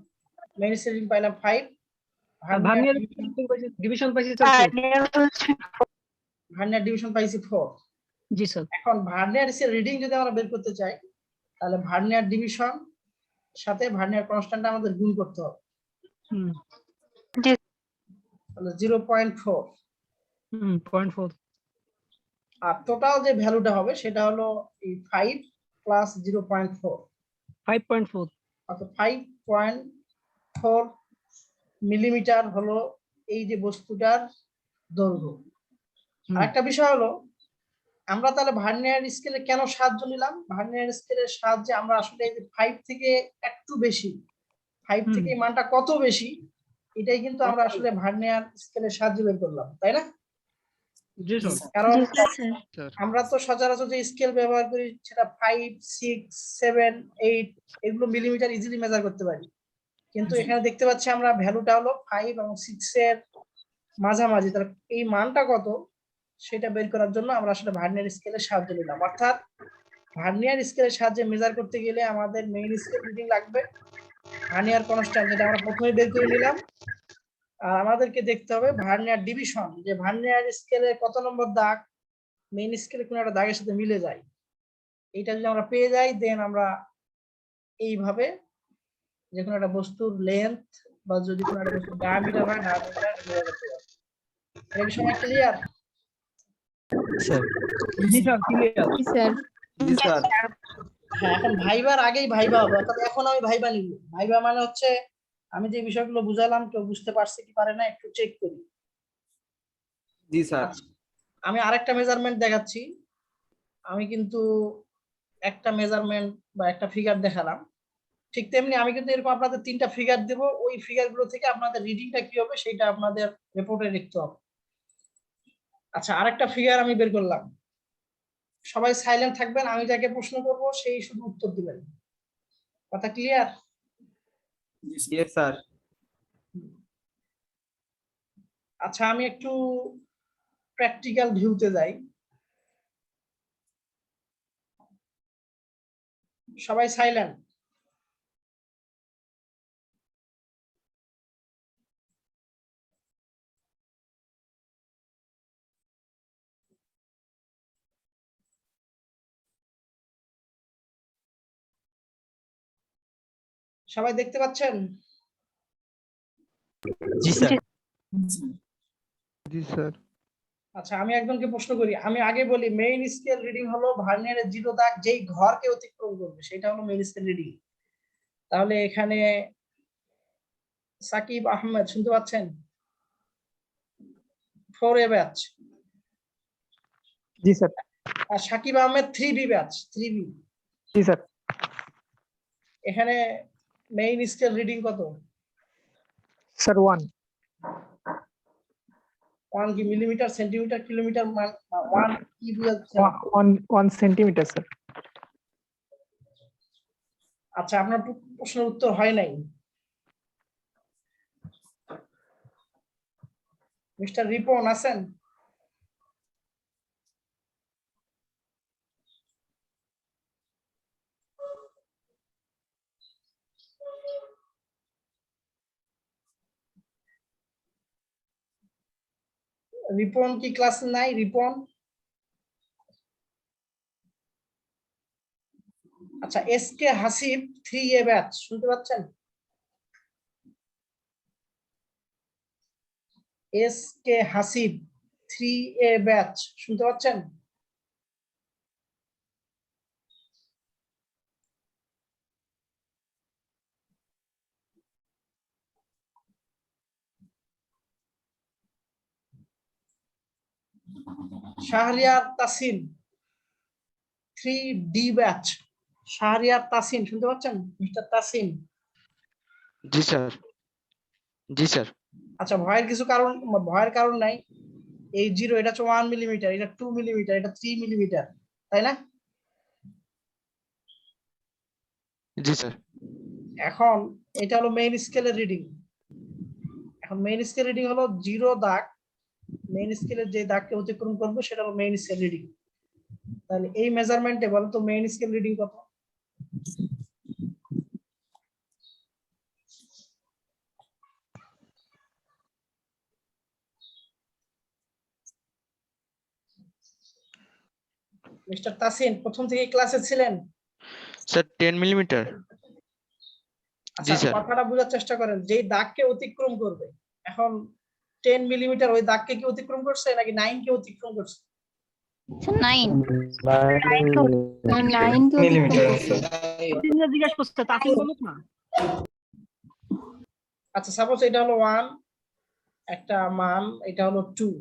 main scale reading পাইলাম 5, ভার্নিয়ার ডিভিশন পাইছি ভার্নিয়ার ডিভিশন পাইছি 4। জি স্যার। এখন ভার্নিয়ার স্কেল রিডিং যদি আমরা বের করতে চাই তাহলে ভার্নিয়ার ডিভিশন সাথে ভার্নিয়ার কনস্ট্যান্ট আমাদের গুণ করতে হবে। তাহলে 0.4 0.4 আর টোটাল যে ভ্যালুটা হবে সেটা হলো এই 5 প্লাস 0.4 5.4 অর্থাৎ 5.4 মিলিমিটার হলো এই যে বস্তুটার দৈর্ঘ্য। আরেকটা বিষয় হলো আমরা তাহলে ভার্নিয়ার স্কেলে কেন সাহায্য নিলাম? ভার্নিয়ার স্কেলের সাহায্যে আমরা আসলে এই যে 5 থেকে একটু বেশি, 5 থেকে এই মানটা কত বেশি এটাই কিন্তু আমরা আসলে ভার্নিয়ার স্কেলের সাহায্যে বের করলাম, তাই না? জি স্যার। কারণ আমরা তো সচরাচর যে স্কেল ব্যবহার করি সেটা 5 6 7 8 এগুলো মিলিমিটার ইজিলি মেজার করতে পারি, কিন্তু এখানে দেখতে পাচ্ছি আমরা ভ্যালুটা হলো 5 এবং 6 এর মাঝামাঝি, তাহলে এই মানটা কত সেটা বের করার জন্য আমরা আসলে ভার্নিয়ার স্কেলের সাহায্য নিলাম। অর্থাৎ ভার্নিয়ার স্কেলের সাহায্যে মেজার করতে গেলে আমাদের মেইন স্কেল রিডিং লাগবে, ভার্নিয়ার কনস্ট্যান্ট যেটা আমরা প্রথমে বের করে নিলাম, আর আমাদেরকে দেখতে হবে ভার্নিয়ার ডিভিশন, যে ভার্নিয়ার স্কেলের কত নম্বর দাগ মেইন স্কেলে কোন একটা দাগের সাথে মিলে যায়। এইটা যদি আমরা পেয়ে যাই দেন আমরা এইভাবে যে কোনো একটা বস্তুর লেন্থ বা যদি কোনো একটা বস্তুর ডায়ামিটার হয় ডায়ামিটার বের করতে পারবো। এই বিষয়টা ক্লিয়ার? স্যার। জি স্যার, ক্লিয়ার। জি স্যার। জি স্যার। হ্যাঁ, এখন ভাইবার আগেই ভাইবা হবে, অর্থাৎ এখন আমি ভাইবা নিব। ভাইবা মানে হচ্ছে আমি যে বিষয়গুলো বুঝালাম কেউ বুঝতে পারছে কি পারে না একটু চেক করি। জি স্যার। আমি আরেকটা মেজারমেন্ট দেখাচ্ছি। আমি কিন্তু একটা মেজারমেন্ট বা একটা ফিগার দেখালাম, ঠিক তেমনি আমি কিন্তু এরকম আপনাদের 3টা ফিগার দেব, ওই ফিগারগুলো থেকে আপনাদের রিডিংটা কি হবে সেটা আপনাদের রিপোর্টে লিখতে হবে। আচ্ছা, আরেকটা ফিগার আমি বের করলাম, সবাই সাইলেন্ট থাকবেন, আমি যাকে প্রশ্ন করব সেই শুধু উত্তর দিবেন। কথা ক্লিয়ার? Yes sir. আচ্ছা, আমি একটু প্র্যাকটিক্যাল ভিউতে যাই। সবাই সাইলেন্ট। সবাই দেখতে পাচ্ছেন? জি স্যার। জি স্যার। আচ্ছা, আমি একজনকে প্রশ্ন করি, আমি আগে বলি মেইন স্কেল রিডিং হলো ভার্নিয়ারের 0 দাগ যেই ঘরকে অতিক্রম করবে সেটা হলো মেইন স্কেল রিডিং। তাহলে এখানে সাকিব আহমেদ শুনতে পাচ্ছেন? 4A batch. জি স্যার। আর Sakib Ahmed 3B batch, 3B। জি স্যার। এখানে মেইন স্কেল রিডিং কত? স্যার 1 কি মিলিমিটার, সেন্টিমিটার, কিলোমিটার, মান 1 কি বুঝাচ্ছে? 1 সেন্টিমিটার স্যার। আচ্ছা, আপনার প্রশ্নের উত্তর হয় নাই। মিস্টার রিপন আছেন? রিপন কি ক্লাসে নাই? রিপন? আচ্ছা, এসকে হাসিব 3A ব্যাচ শুনতে পাচ্ছেন? S K Hasib 3A batch, শুনতে পাচ্ছেন? শাহরিয়ার তাসিন 3D ব্যাচ, শাহরিয়ার তাসিন শুনতে পাচ্ছেন? মিস্টার তাসিন। জি স্যার, জি স্যার। আচ্ছা, ভয়ের কারণ নাই। এই 0 এটা হচ্ছে 1 মিলিমিটার, এটা 2 মিলিমিটার, এটা 3 মিলিমিটার, তাই না? জি স্যার। এখন এটা হলো মেইন স্কেলের রিডিং। এখন মেইন স্কেল রিডিং হলো 0 দাগ, মেইন স্কেলের যে দাগকে অতিক্রম করবে সেটা হলো মেইন স্কেল রিডিং। তাহলে এই মেজারমেন্টে বলো তো মেইন স্কেল রিডিং কত? মিস্টার তাসিন প্রথম থেকে ক্লাসে ছিলেন? Sir 10 millimetre. জি আচ্ছা, স্যার। কথাটা বোঝার চেষ্টা করেন, যেই দাগকে অতিক্রম করবে, এখন 10 মিলিমিটার ওই দাগকে কি অতিক্রম করছে নাকি 9 কে অতিক্রম করছে? 9 মিলিমিটার আছে। জিজ্ঞাসা করছে তাসিম বলুক না। আচ্ছা, সাপোজ এটা হলো 1 একটা মান, এটা হলো 2।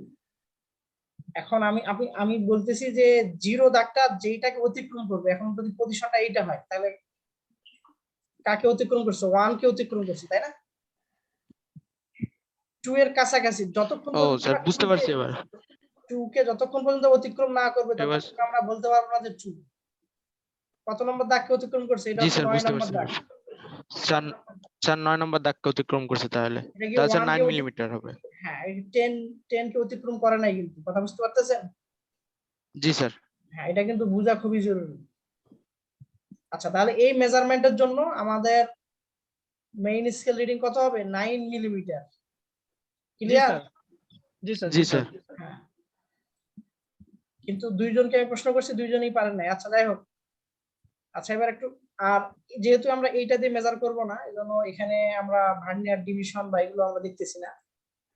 এখন আমি বলতেছি যে 0 দাগটা যেটাকে অতিক্রম করবে, এখন যদি পজিশনটা এইটা হয় তাহলে কাকে অতিক্রম করছে? 1 কে অতিক্রম করছে, তাই না? 2 এর কাছাকাছি যতক্ষণ ও স্যার, বুঝতে পারছি এবার। 2 কে যতক্ষণ পর্যন্ত অতিক্রম না করবে এবার ততক্ষণ আমরা বলতে পারবো না যে 2 কত নম্বর দাগকে অতিক্রম করছে। এটা জি হচ্ছে স্যার, 9 বুঝতে নম্বর পারছি দাগ। এবার। স্যার স্যার 9 নম্বর দাগকে অতিক্রম করছে তাহলে। এটা কি তাহলে স্যার 1 কে 9 মিলিমিটার হবে। হ্যাঁ, এই 10 কে অতিক্রম করে নাই, কিন্তু কথা বুঝতে পারতেছেন? জি স্যার। হ্যাঁ, এটা কিন্তু বোঝা খুবই জরুরি। আচ্ছা, তাহলে এই মেজারমেন্টের জন্য আমাদের মেইন স্কেল রিডিং কত হবে? 9 মিলিমিটার। ক্লিয়ার? জি স্যার। জি স্যার। হ্যাঁ, কিন্তু দুইজনকে আমি প্রশ্ন করছি, দুইজনই পারেন নাই। আচ্ছা, যাই হোক। আচ্ছা, এবার একটু, আর যেহেতু আমরা এইটা দিয়ে মেজার করব না, এজন্য এখানে আমরা ভার্নিয়ার ডিভিশন বা এগুলো আমরা দেখতেছি না।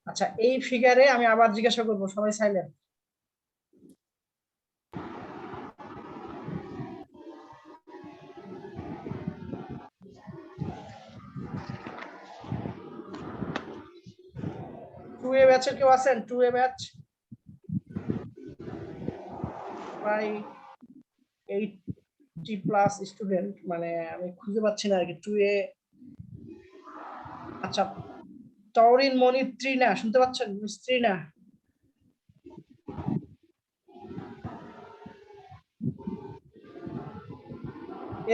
আচ্ছা, এই ফিগারে আমি আবার জিজ্ঞাসা করব, সবাই সাইলেন্ট। টু এ ব্যাচের কেউ আছেন? 2A ব্যাচ প্রায় 80+ স্টুডেন্ট, মানে আমি খুঁজে পাচ্ছি না আর কি 2A। আচ্ছা, তৌরিন মনি ত্রিনা শুনতে পাচ্ছেন? Miss Trina.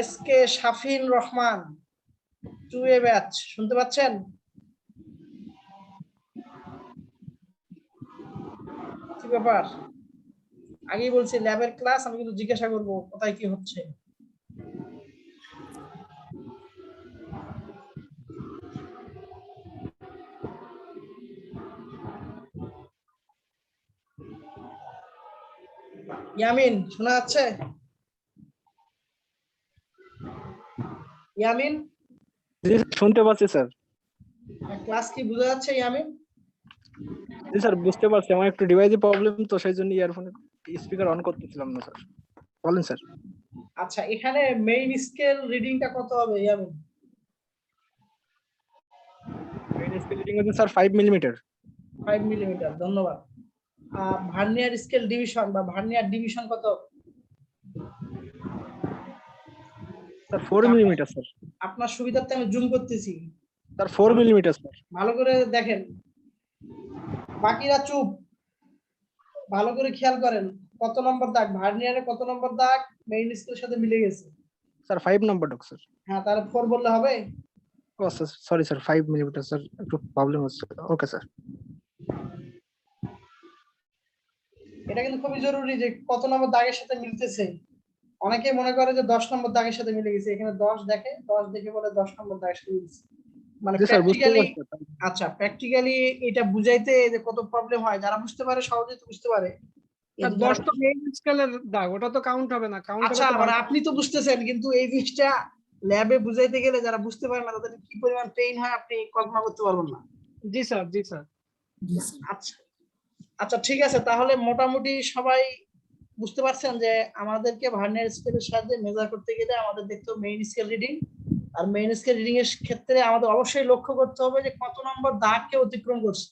S K Shafin Rahman 2A batch শুনতে পাচ্ছেন? কি ব্যাপার? আগেই বলছি ল্যাবের ক্লাস, আমি কিন্তু জিজ্ঞাসা করবো কোথায় কি হচ্ছে। ইয়ামিন শোনা যাচ্ছে? ইয়ামিন, জি শুনতে পাচ্ছি স্যার। ক্লাস কি বোঝা যাচ্ছে ইয়ামিন? জি স্যার, বুঝতে পারছি। আমার একটু ডিভাইসে প্রবলেম, তো সেই জন্য ইয়ারফোনে স্পিকার অন করতেছিলাম না স্যার। বলেন স্যার। আচ্ছা, এখানে মেইন স্কেল রিডিংটা কত হবে ইয়ামিন? মেইন স্কেল রিডিং হচ্ছে স্যার 5 মিলিমিটার। 5 মিলিমিটার, ধন্যবাদ। ভার্নিয়ার স্কেল ডিভিশন বা ভার্নিয়ার ডিভিশন কত? Sir 4 millimetre sir. আপনার সুবিধার্থে আমি জুম করতেছি, স্যার 4 মিলিমিটার স্যার। ভালো করে দেখেন। বাকিরা চুপ, ভালো করে খেয়াল করেন। কত নম্বর দাগ ভার্নিয়ারে, কত নম্বর দাগ মেইন স্কেলের সাথে মিলে গেছে? স্যার 5 নাম্বার ডক স্যার। হ্যাঁ, তাহলে 4 বললে হবে? ও sir, sorry sir, 5 millimetre sir, একটু প্রবলেম হচ্ছে। Okay sir. এটা কিন্তু খুবই জরুরি যে কত নম্বর দাগের সাথে মিলতেছে। অনেকে মনে করে যে 10 নম্বর দাগের সাথে মিলে গেছে, এখানে 10 দেখে, 10 দেখে বলে 10 নম্বর দাগের সাথে মিলছে। মানে জি স্যার, বুঝতে প্র্যাকটিক্যালি, পারছি। আচ্ছা প্র্যাকটিক্যালি এটা বুঝাইতে যে কত প্রবলেম হয়, যারা বুঝতে পারে সহজেই তো বুঝতে পারে। স্যার 10 তো মেইন স্কেলের দাগ, ওটা তো কাউন্ট হবে না। কাউন্ট আচ্ছা, মানে আপনি তো বুঝতেছেন, কিন্তু এই জিনিসটা ল্যাবে বুঝাইতে গেলে যারা বুঝতে পারে না তাদের কি পরিমাণ পেইন হয় আপনি কল্পনা করতে পারবেন না। জি স্যার, জি স্যার। আচ্ছা আচ্ছা ঠিক আছে, তাহলে মোটামুটি সবাই বুঝতে পারছেন যে আমাদেরকে ভার্নিয়ার স্কেলের সাহায্যে মেজার করতে গেলে আমাদের দেখতে হবে মেইন স্কেল রিডিং। আর মেইন স্কেল রিডিং এর ক্ষেত্রে আমাদের অবশ্যই লক্ষ্য করতে হবে যে কত নম্বর দাগকে অতিক্রম করছে।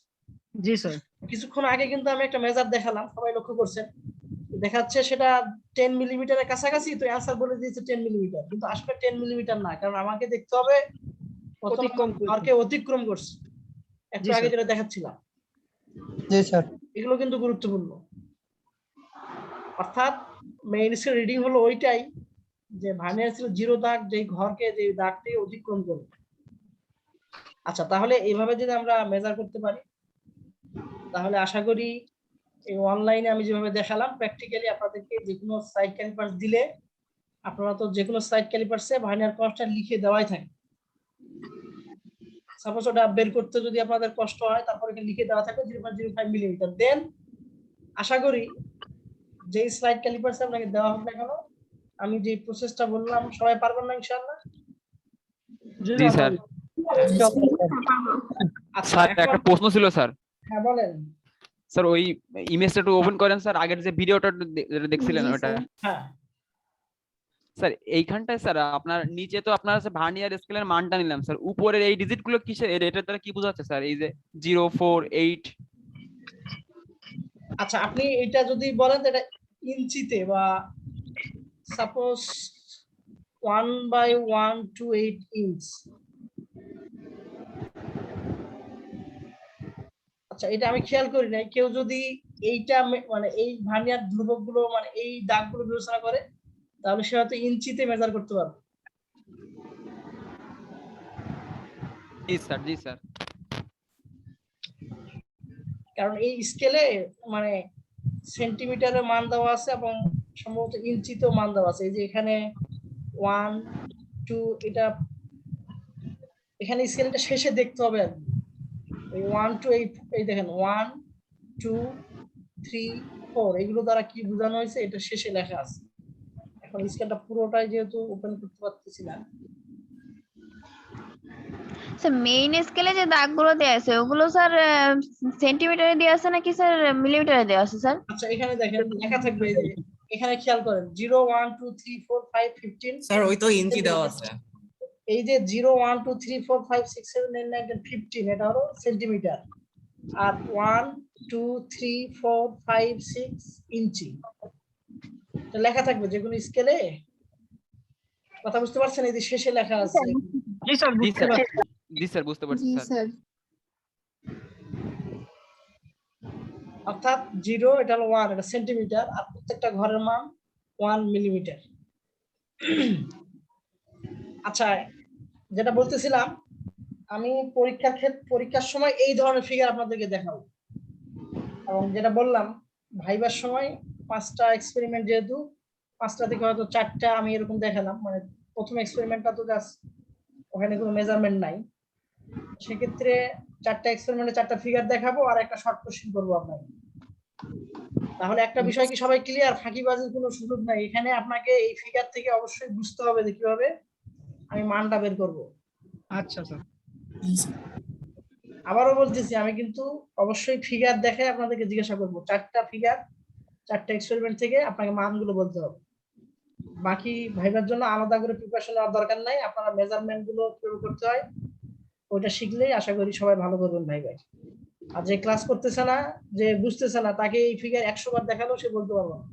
জি স্যার। কিছুক্ষণ আগে কিন্তু আমি একটা মেজার দেখালাম, সবাই লক্ষ্য করছেন, দেখাচ্ছে সেটা 10 মিলিমিটারের কাছাকাছি, তো অ্যান্সার বলে দিয়েছে 10 মিলিমিটার, কিন্তু আসলে 10 মিলিমিটার না, কারণ আমাকে দেখতে হবে কত নম্বরকে অতিক্রম করছে। একটু আগে যেটা দেখাচ্ছিলাম, জি স্যার। এগুলো কিন্তু গুরুত্বপূর্ণ। অর্থাৎ মেইন স্কেল রিডিং হলো ওইটাই যে ভার্নিয়ার স্কেল 0 দাগ যেই ঘরকে যে দাগটি অতিক্রম করবে। আচ্ছা, তাহলে এইভাবে যদি আমরা মেজার করতে পারি তাহলে আশা করি এই অনলাইনে আমি যেভাবে দেখালাম প্র্যাকটিক্যালি আপনাদেরকে যে কোনো সাইড ক্যালিপার্স দিলে আপনারা তো যে কোনো সাইড ক্যালিপার্সে ভার্নিয়ার কনস্ট্যান্ট লিখে দেওয়াই থাকে। সাপোজ ওটা বের করতে যদি আপনাদের কষ্ট হয়, তারপরে এখানে লিখে দেওয়া থাকে 0.05 মিলিমিটার। দেন আশা করি যে স্লাইড ক্যালিপার্স আপনাকে দেওয়া হবে না কেন, আমি যে প্রসেসটা বললাম সবাই পারবেন না ইনশাআল্লাহ? জি স্যার। আচ্ছা, স্যার একটা প্রশ্ন ছিল স্যার। হ্যাঁ বলেন। স্যার ওই ইমেজটা একটু ওপেন করেন স্যার, আগের যে ভিডিওটা দেখছিলেন ওটা। হ্যাঁ স্যার এইখানটায় স্যার আপনার নিচে তো আপনার আছে ভার্নিয়ার স্কেলের মানটা নিলাম স্যার, উপরের এই ডিজিট গুলো কিসের, এটার দ্বারা কি বোঝাচ্ছে স্যার? এই যে 0, 4, 8। আচ্ছা, আপনি এটা যদি বলেন এটা ইঞ্চিতে বা সাপোজ 1/128 ইঞ্চ। আচ্ছা, এটা আমি খেয়াল করি নাই, কেউ যদি এইটা মানে এই ভার্নিয়ার ধ্রুবক গুলো মানে এই দাগগুলো বিবেচনা করে তাহলে সে হয়তো ইঞ্চিতে মেজার করতে পারবে। জি স্যার, জি স্যার। কারণ এই স্কেলে মানে সেন্টিমিটারের মান দেওয়া আছে এবং সম্ভবত ইঞ্চিতেও মান দেওয়া আছে। এই যে এখানে 1, 2, এটা এখানে স্কেলটা শেষে দেখতে হবে আর কি। এই 1 to 8, এই দেখেন 1, 2, 3, 4 এগুলো দ্বারা কি বোঝানো হয়েছে এটা শেষে লেখা আছে। এখন স্কেলটা পুরোটাই যেহেতু ওপেন করতে পারতেছি না। স্যার মেইন স্কেলে যে দাগগুলো দেওয়া আছে ওগুলো স্যার সেন্টিমিটারে দেওয়া আছে নাকি স্যার মিলিমিটারে দেওয়া আছে স্যার? আচ্ছা, এখানে দেখেন লেখা থাকবে, এই যে এখানে খেয়াল করেন 0, 1, 2, 3, 4, 5, 15। স্যার ওই তো ইঞ্চি দেওয়া আছে। এই যে 0, 1, 2, 3, 4, 5, 6, 7, 8, 9, 10, 15 এটা হলো সেন্টিমিটার, আর 1, 2, 3, 4, 5, 6 ইঞ্চি। এটা লেখা থাকবে যে কোনো স্কেলে। কথা বুঝতে পারছেন? এই যে শেষে লেখা আছে। জি স্যার, জি বুঝতে স্যার, পারছি। জি স্যার বুঝতে পারছি স্যার। অর্থাৎ 0 এটা হলো 1, এটা সেন্টিমিটার, আর প্রত্যেকটা ঘরের মান 1 মিলিমিটার। আচ্ছা, যেটা বলতেছিলাম, আমি পরীক্ষার সময় এই ধরনের ফিগার আপনাদেরকে দেখাবো, এবং যেটা বললাম ভাইবার সময় 5টা এক্সপেরিমেন্ট, যেহেতু 5টা থেকে হয়তো 4টা আমি এরকম দেখালাম, মানে প্রথম এক্সপেরিমেন্টটা তো জাস্ট ওখানে কোনো মেজারমেন্ট নাই, সেক্ষেত্রে 4টা এক্সপেরিমেন্টে 4টা ফিগার দেখাবো আর একটা শর্ট কোশ্চেন করবো আপনাকে। তাহলে একটা বিষয় কি সবাই ক্লিয়ার? ফাঁকিবাজির কোনো সুযোগ নাই এখানে। আপনাকে এই ফিগার থেকে অবশ্যই বুঝতে হবে যে কিভাবে আমি মানটা বের করব। আচ্ছা স্যার। আবারও বলতেছি, আমি কিন্তু অবশ্যই ফিগার দেখে আপনাদেরকে জিজ্ঞাসা করবো। 4টা ফিগার, 4টা এক্সপেরিমেন্ট থেকে আপনাকে মানগুলো বলতে হবে। বাকি ভাইবার জন্য আলাদা করে প্রিপারেশন নেওয়ার দরকার নাই, আপনারা মেজারমেন্ট গুলো কিভাবে করতে হয় ওইটা শিখলেই আশা করি সবাই ভালো করবেন ভাইবার। আর যে ক্লাস করতেছে না, যে বুঝতেছে না, তাকে এই ফিগার 100 বার দেখালেও সে বলতে পারবে না।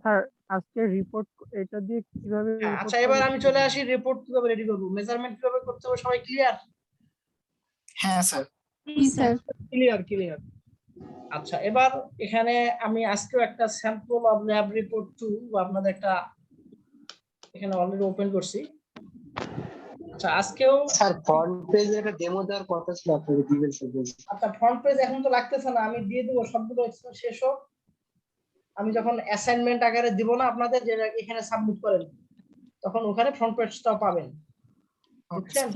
স্যার আজকে রিপোর্ট এটা দিয়ে কিভাবে? আচ্ছা, এবার আমি চলে আসি রিপোর্ট কিভাবে রেডি করব, মেজারমেন্ট কিভাবে করতে হবে। সবাই ক্লিয়ার? হ্যাঁ স্যার। ক্লিয়ার। আচ্ছা, এবার এখানে আমি আজকেও একটা স্যাম্পল অফ ল্যাব রিপোর্ট 2 আপনাদের একটা এখানে অলরেডি ওপেন করছি। আচ্ছা, আজকেও স্যার ফ্রন্ট পেজে একটা ডেমো দেওয়ার কথা ছিল, আপনাকে দিবেন স্যার। আচ্ছা, ফ্রন্ট পেজ এখন তো লাগতেছে না, আমি দিয়ে দেবো সবগুলো শেষ হোক। আমি যখন অ্যাসাইনমেন্ট আকারে দিব না আপনাদের, যে এখানে সাবমিট করেন, তখন ওখানে ফ্রন্ট পেজটাও পাবেন, বুঝছেন?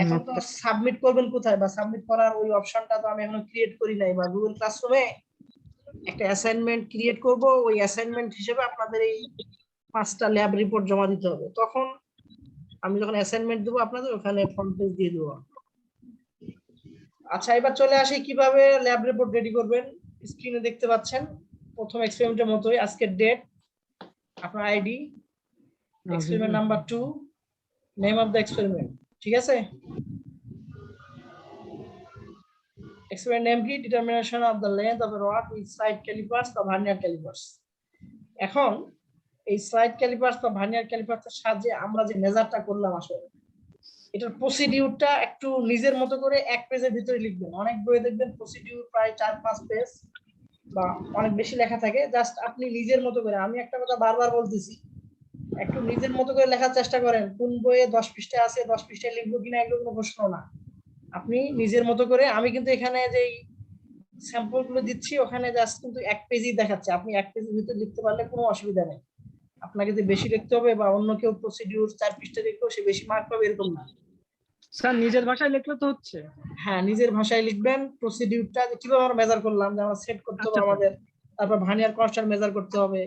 এখন তো সাবমিট করবেন কোথায়, বা সাবমিট করার ওই অপশনটা তো আমি এখনো ক্রিয়েট করি নাই, বা গুগল ক্লাসরুমে একটা অ্যাসাইনমেন্ট ক্রিয়েট করব, ওই অ্যাসাইনমেন্ট হিসেবে আপনাদের এই 5টা ল্যাব রিপোর্ট জমা দিতে হবে। তখন আমি যখন অ্যাসাইনমেন্ট দেবো আপনাদের ওখানে ফ্রন্ট পেজ দিয়ে দেবো। আচ্ছা, এবার চলে আসি কিভাবে ল্যাব রিপোর্ট রেডি করবেন। স্ক্রিনে দেখতে পাচ্ছেন প্রথম এক্সপেরিমেন্টের মতোই আজকের ডেট, আপনার ID, experiment number 2, name of the experiment. ঠিক আছে, এক্সপেরিমেন্ট নেম কি? Determination of the length of a rod with slide callipers বা ভার্নিয়ার ক্যালিপার্স। এখন এই স্লাইড ক্যালিপার্স বা ভার্নিয়ার ক্যালিপার্সের সাহায্যে আমরা যে মেজারটা করলাম, আসলে এটার প্রসিডিউরটা একটু নিজের মতো করে এক পেজের ভিতরে লিখবেন। অনেক বইয়ে দেখবেন প্রসিডিউর প্রায় 4-5 পেজ বা অনেক বেশি লেখা থাকে। জাস্ট আপনি নিজের মতো করে, আমি একটা কথা বারবার বলতেছি, একটু নিজের মতো করে লেখার চেষ্টা করেন। কোন বইয়ে 10 পৃষ্ঠা আছে, 10 পৃষ্ঠায় লিখবো কিনা এগুলো কোনো প্রশ্ন না। আপনি নিজের মতো করে, আমি কিন্তু এখানে যেই স্যাম্পল গুলো দিচ্ছি ওখানে জাস্ট কিন্তু এক পেজই দেখাচ্ছে, আপনি এক পেজের ভিতরে লিখতে পারলে কোনো অসুবিধা নেই। আপনাকে যে বেশি লিখতে হবে বা অন্য কেউ প্রসিডিউর 4 পৃষ্ঠা লিখলেও সে বেশি মার্ক পাবে এরকম না। স্যার নিজের ভাষায় লিখলে তো হচ্ছে? হ্যাঁ, নিজের ভাষায় লিখবেন। প্রসিডিউরটা কিভাবে আমরা মেজার করলাম, যে আমরা সেট করতে হবে আমাদের, তারপর ভার্নিয়ার কনস্ট্যান্ট মেজার করতে হবে,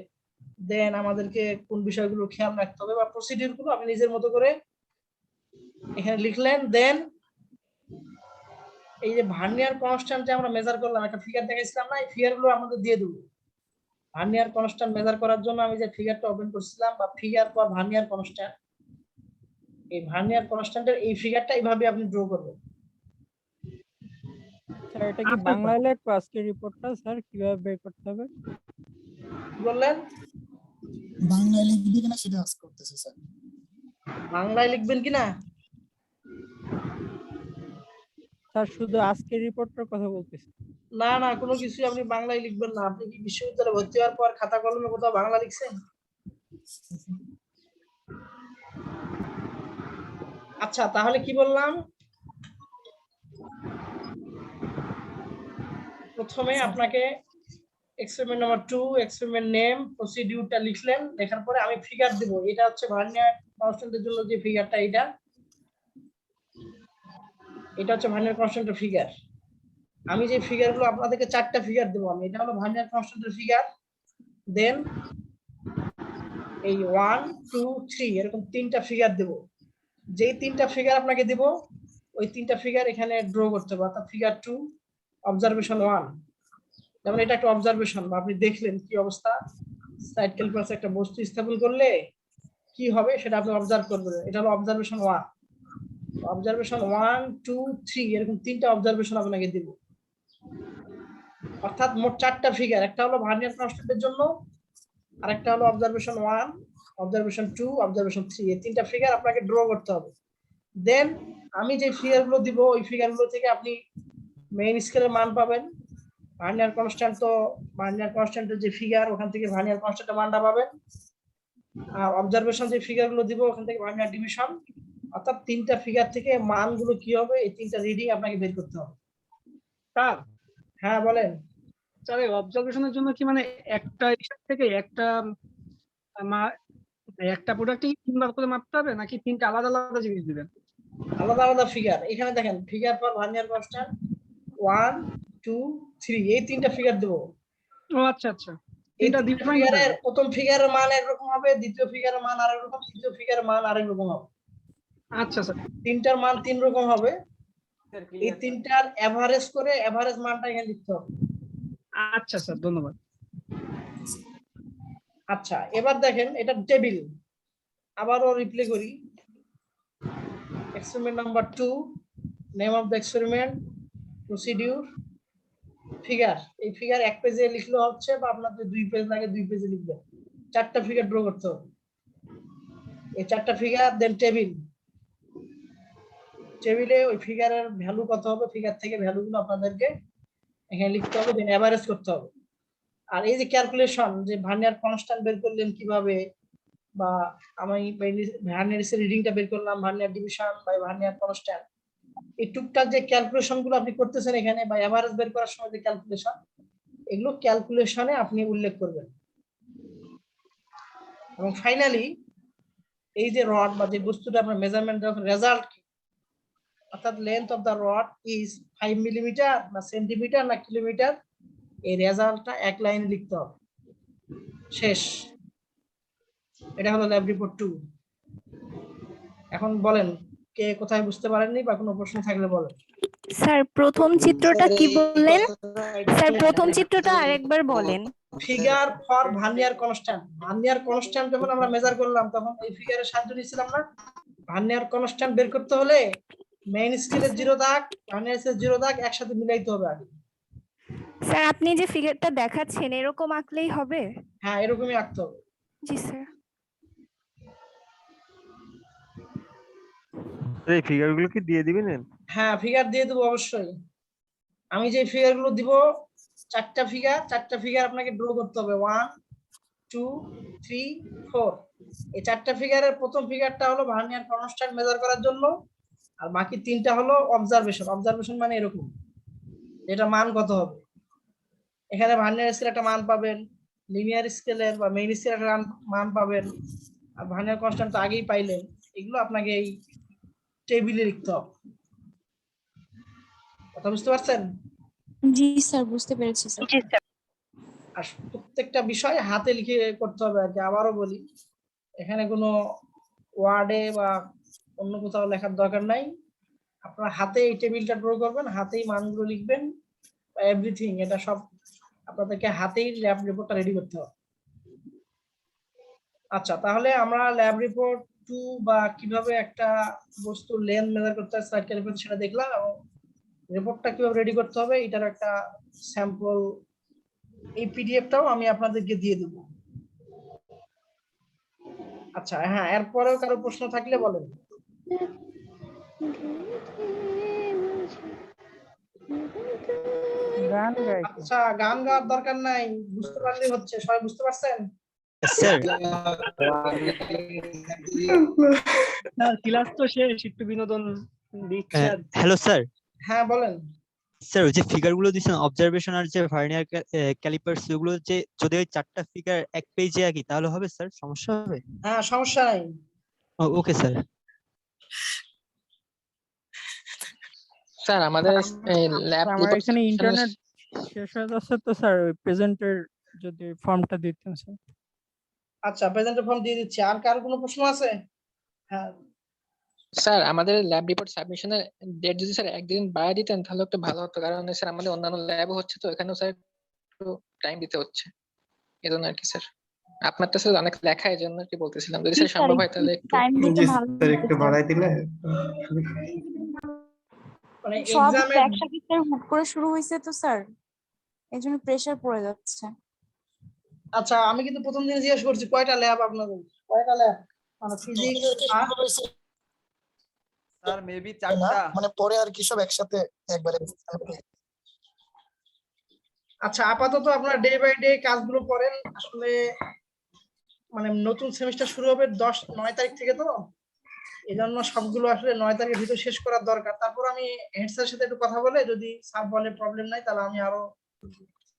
দেন আমাদেরকে কোন বিষয়গুলো খেয়াল রাখতে হবে বা প্রসিডিউর গুলো আপনি নিজের মতো করে এখানে লিখলেন। দেন এই যে ভার্নিয়ার কনস্ট্যান্ট যে আমরা মেজার করলাম, একটা ফিগার দেখাইছিলাম না, এই ফিগার গুলো আমাদের দিয়ে দেবো। ভার্নিয়ার কনস্ট্যান্ট মেজার করার জন্য আমি যে ফিগারটা ওপেন করছিলাম, বা ফিগার ফর ভার্নিয়ার কনস্ট্যান্ট, এই ভার্নিয়ার কনস্ট্যান্টের এই ফিগারটা এইভাবে আপনি ড্র করবেন। স্যার এটা কি বাংলায় লিখবো আজকের রিপোর্টটা? স্যার কিভাবে বের করতে হবে? কি বললেন? বাংলায় লিখবি কিনা সেটা আজ করতেছে স্যার। বাংলায় লিখবেন কিনা? স্যার শুধু আজকের রিপোর্টটার কথা বলতেছি। না না, কোনো কিছু আপনি বাংলায় লিখবেন না। আপনি কি বিশ্ববিদ্যালয়ে ভর্তি হওয়ার পর খাতা কলমে কোথাও বাংলা লিখছেন? আচ্ছা, তাহলে কি বললাম, প্রথমে আপনাকে এক্সপেরিমেন্ট নাম্বার 2, এক্সপেরিমেন্ট নেম, প্রসিডিউরটা লিখলেন। লেখার পরে আমি ফিগার দেব। এটা হচ্ছে ভার্নিয়ার কনস্ট্যান্টের জন্য যে ফিগারটা, এটা হচ্ছে ভার্নিয়ার কনস্ট্যান্টের ফিগার। আমি যে ফিগারগুলো আপনাদেরকে 4টা ফিগার দেবো আমি, এটা হলো ভার্নিয়ার কনস্ট্যান্টের ফিগার। দেন এই 1, 2, 3 এরকম 3টা ফিগার দেব। যেই 3টা ফিগার আপনাকে দেব, ওই 3টা ফিগার এখানে ড্র করতে হবে। অর্থাৎ ফিগার 2, অবজারভেশন 1, যেমন এটা একটা অবজারভেশন, বা আপনি দেখলেন কি অবস্থা, সাইড ক্যালিপার্সে একটা বস্তু স্থাপন করলে কি হবে সেটা আপনি অবজার্ভ করবেন। এটা হলো অবজারভেশন 1। অবজারভেশন 1, 2, 3 এরকম 3টা অবজারভেশন আপনাকে দিব। অর্থাৎ মোট 4টা ফিগার, একটা হলো ভার্নিয়ার কনস্ট্যান্টের জন্য, আরেকটা হলো অবজারভেশন 1, অবজারভেশন 2, অবজারভেশন 3, এই 3টা ফিগার আপনাকে ড্র করতে হবে। দেন আমি যে ফিগারগুলো দিব, ওই ফিগারগুলো থেকে আপনি মেইন স্কেলের মান পাবেন। ভার্নিয়ার কনস্ট্যান্ট, তো ভার্নিয়ার কনস্ট্যান্টের যে ফিগার, ওখান থেকে ভার্নিয়ার কনস্ট্যান্টের মানটা পাবেন। আর অবজারভেশন যে ফিগারগুলো দিব, ওখান থেকে ভার্নিয়ার ডিভিশন। অর্থাৎ 3টা ফিগার থেকে মানগুলো কি হবে, এই 3টা রিডিং আপনাকে বের করতে হবে। স্যার হ্যাঁ বলেন। স্যার এই অবজারভেশনের জন্য কি মানে একটা হিসাব থেকে একটা প্রোডাক্টই 3বার করে মাপতে হবে, নাকি 3টা আলাদা আলাদা জিনিস দিবেন? আলাদা আলাদা ফিগার। এখানে দেখেন ফিগার ফর ভার্নিয়ার কনস্ট্যান্ট 1, 2, 3, এই 3টা ফিগার দেবো। ও আচ্ছা আচ্ছা, এই 3টা 3টা ফিগারের প্রথম ফিগারের মান একরকম হবে, দ্বিতীয় ফিগারের মান আরেক রকম, তৃতীয় ফিগারের মান আরেক রকম হবে। আচ্ছা স্যার, 3টার মান 3 রকম হবে। এই 3টার এভারেজ করে এভারেজ মানটা এখানে লিখতে হবে। আচ্ছা স্যার, ধন্যবাদ। আচ্ছা, এবার দেখেন এটা টেবিল, আবারও রিপ্লে করি। Experiment number 2, name of the experiment, procedure, figure. এই ফিগার এক পেজে লিখলে হচ্ছে, বা আপনার যদি 2 পেজ লাগে 2 পেজে লিখবেন। 4টা ফিগার ড্র করতে হবে, এই 4টা ফিগার। দেন টেবিল, টেবিলে ওই ফিগারের ভ্যালু কত হবে, ফিগার থেকে ভ্যালুগুলো আপনাদেরকে এখানে লিখতে হবে, দেন এভারেজ করতে হবে। আর এই যে ক্যালকুলেশন, যে ভার্নিয়ার কনস্ট্যান্ট বের করলেন কিভাবে, বা আমি ভার্নিয়ার রিডিংটা বের করলাম, vernier division by vernier constant, এই টুকটাক যে ক্যালকুলেশন গুলো আপনি করতেছেন এখানে, বা এভারেজ বের করার সময় যে ক্যালকুলেশন, এগুলো ক্যালকুলেশনে আপনি উল্লেখ করবেন। এবং ফাইনালি এই যে রড বা যে বস্তুটা আপনার মেজারমেন্ট, যখন রেজাল্ট কি, অর্থাৎ length of the rod is 5 millimetre না সেন্টিমিটার না কিলোমিটার, এই রেজাল্টটা এক লাইনে লিখতে হবে। শেষ। এটা হলো ল্যাব রিপোর্ট 2। এখন বলেন কে কোথায় বুঝতে পারেননি, বা কোনো প্রশ্ন থাকলে বলেন। স্যার প্রথম চিত্রটা কি বললেন? স্যার প্রথম চিত্রটা আরেকবার বলেন। Figure for vernier constant. Vernier constant যখন আমরা মেজার করলাম তখন এই ফিগারের সাহায্য নিয়েছিলাম না? ভার্নিয়ার কনস্ট্যান্ট বের করতে হলে মেইন স্কেলের 0 দাগ, ভার্নিয়ার স্কেলের 0 দাগ একসাথে মিলাইতে হবে আগে। স্যার আপনি যে ফিগারটা দেখাচ্ছেন এরকম আঁকলেই হবে? হ্যাঁ, এরকমই আঁকতে হবে। জি স্যার। এই ফিগারগুলো কি দিয়ে দিবেন? হ্যাঁ, ফিগার দিয়ে দেবো অবশ্যই। আমি যে ফিগারগুলো দিব 4টা ফিগার আপনাকে ড্র করতে হবে। 1 2 3 4। এই 4টা ফিগারের প্রথম ফিগারটা হলো ভার্নিয়ার কনস্ট্যান্ট মেজার করার জন্য, আর বাকি 3টা হলো অবজারভেশন মানে এরকম এটা মান কত হবে। এখানে ভার্নিয়ার স্কেল একটা মান পাবেন, লিনিয়ার স্কেলের বা মেইন স্কেলের একটা মান পাবেন, আর ভার্নিয়ার কনস্ট্যান্ট তো আগেই পাইলেন। এগুলো আপনাকে এই টেবিলে লিখতে হবে। কথা বুঝতে পারছেন? জি স্যার, বুঝতে পেরেছি স্যার। আর প্রত্যেকটা বিষয় হাতে লিখে করতে হবে আর কি। আবারও বলি, এখানে কোনো ওয়ার্ডে বা অন্য কোথাও লেখার দরকার নাই। আপনারা হাতে এই টেবিলটা ড্র করবেন, হাতেই মানগুলো লিখবেন, এভরিথিং। এটা সব আপনাদেরকে হাতেই ল্যাব রিপোর্টটা রেডি করতে হবে। আচ্ছা, তাহলে আমরা ল্যাব রিপোর্ট 2 বা কিভাবে একটা বস্তুর লেন্থ মেজার করতে হয় স্লাইড ক্যালিপার সেটা দেখলাম, এবং রিপোর্টটা কিভাবে রেডি করতে হবে এটার একটা স্যাম্পল এই পিডিএফটাও আমি আপনাদেরকে দিয়ে দেব। আচ্ছা, হ্যাঁ, এরপরেও কারো প্রশ্ন থাকলে বলেন। আচ্ছা, গান গাওয়ার দরকার নাই, বুঝতে পারলেই হচ্ছে। সবাই বুঝতে পারছেন? স্যার ক্লাস তো শেষ, একটু বিনোদন দিচ্ছে। Hello sir. হ্যাঁ, বলেন। স্যার ওই যে ফিগারগুলো দিয়েছেন অবজারভেশন আর যে ভার্নিয়ার ক্যালিপার্স, ওগুলো যে যদি ওই 4টা ফিগার এক পেজে আঁকি তাহলে হবে স্যার? সমস্যা হবে? হ্যাঁ, সমস্যা নাই। Okay sir. স্যার আমাদের ল্যাব আমার এখানে ইন্টারনেট শেষ হয়ে যাচ্ছে তো স্যার, ওই প্রেজেন্টের যদি ফর্মটা দিতেন স্যার। আচ্ছা, প্রেজেন্টের ফর্ম দিয়ে দিচ্ছি। আর কার কোনো প্রশ্ন আছে? হ্যাঁ স্যার, আমাদের ল্যাব রিপোর্ট সাবমিশনের ডেট যদি স্যার একদিন বাড়িয়ে দিতেন তাহলে একটু ভালো হতো, কারণ স্যার আমাদের অন্যান্য ল্যাবও হচ্ছে তো এখানেও স্যার একটু টাইম দিতে হচ্ছে, এই জন্য আর কি স্যার। আপনারটা স্যার অনেক লেখা, এই জন্য আর কি বলতেছিলাম, যদি স্যার সম্ভব হয় তাহলে একটু জি স্যার, একটু বাড়াই দিলে। মানে সব এক্সামের একসাথে স্যার হুট করে শুরু হয়েছে তো স্যার, এই জন্য প্রেসার পড়ে যাচ্ছে। আচ্ছা, আমি কিন্তু প্রথম দিন জিজ্ঞেস করছি কয়টা ল্যাব আপনাদের, কয়টা ল্যাব? মানে ফিজিক্স স্যার মেবি 4টা, মানে পরে আর কি সব একসাথে একবারে। আচ্ছা, আপাতত আপনারা ডে বাই ডে কাজগুলো করেন। আসলে মানে নতুন সেমিস্টার শুরু হবে 9 তারিখ থেকে, তো এই জন্য সবগুলো আসলে 9 তারিখের ভিতর শেষ করার দরকার। তারপর আমি হেড স্যারের সাথে একটু কথা বলে, যদি স্যার বলে প্রবলেম নাই তাহলে আমি আরো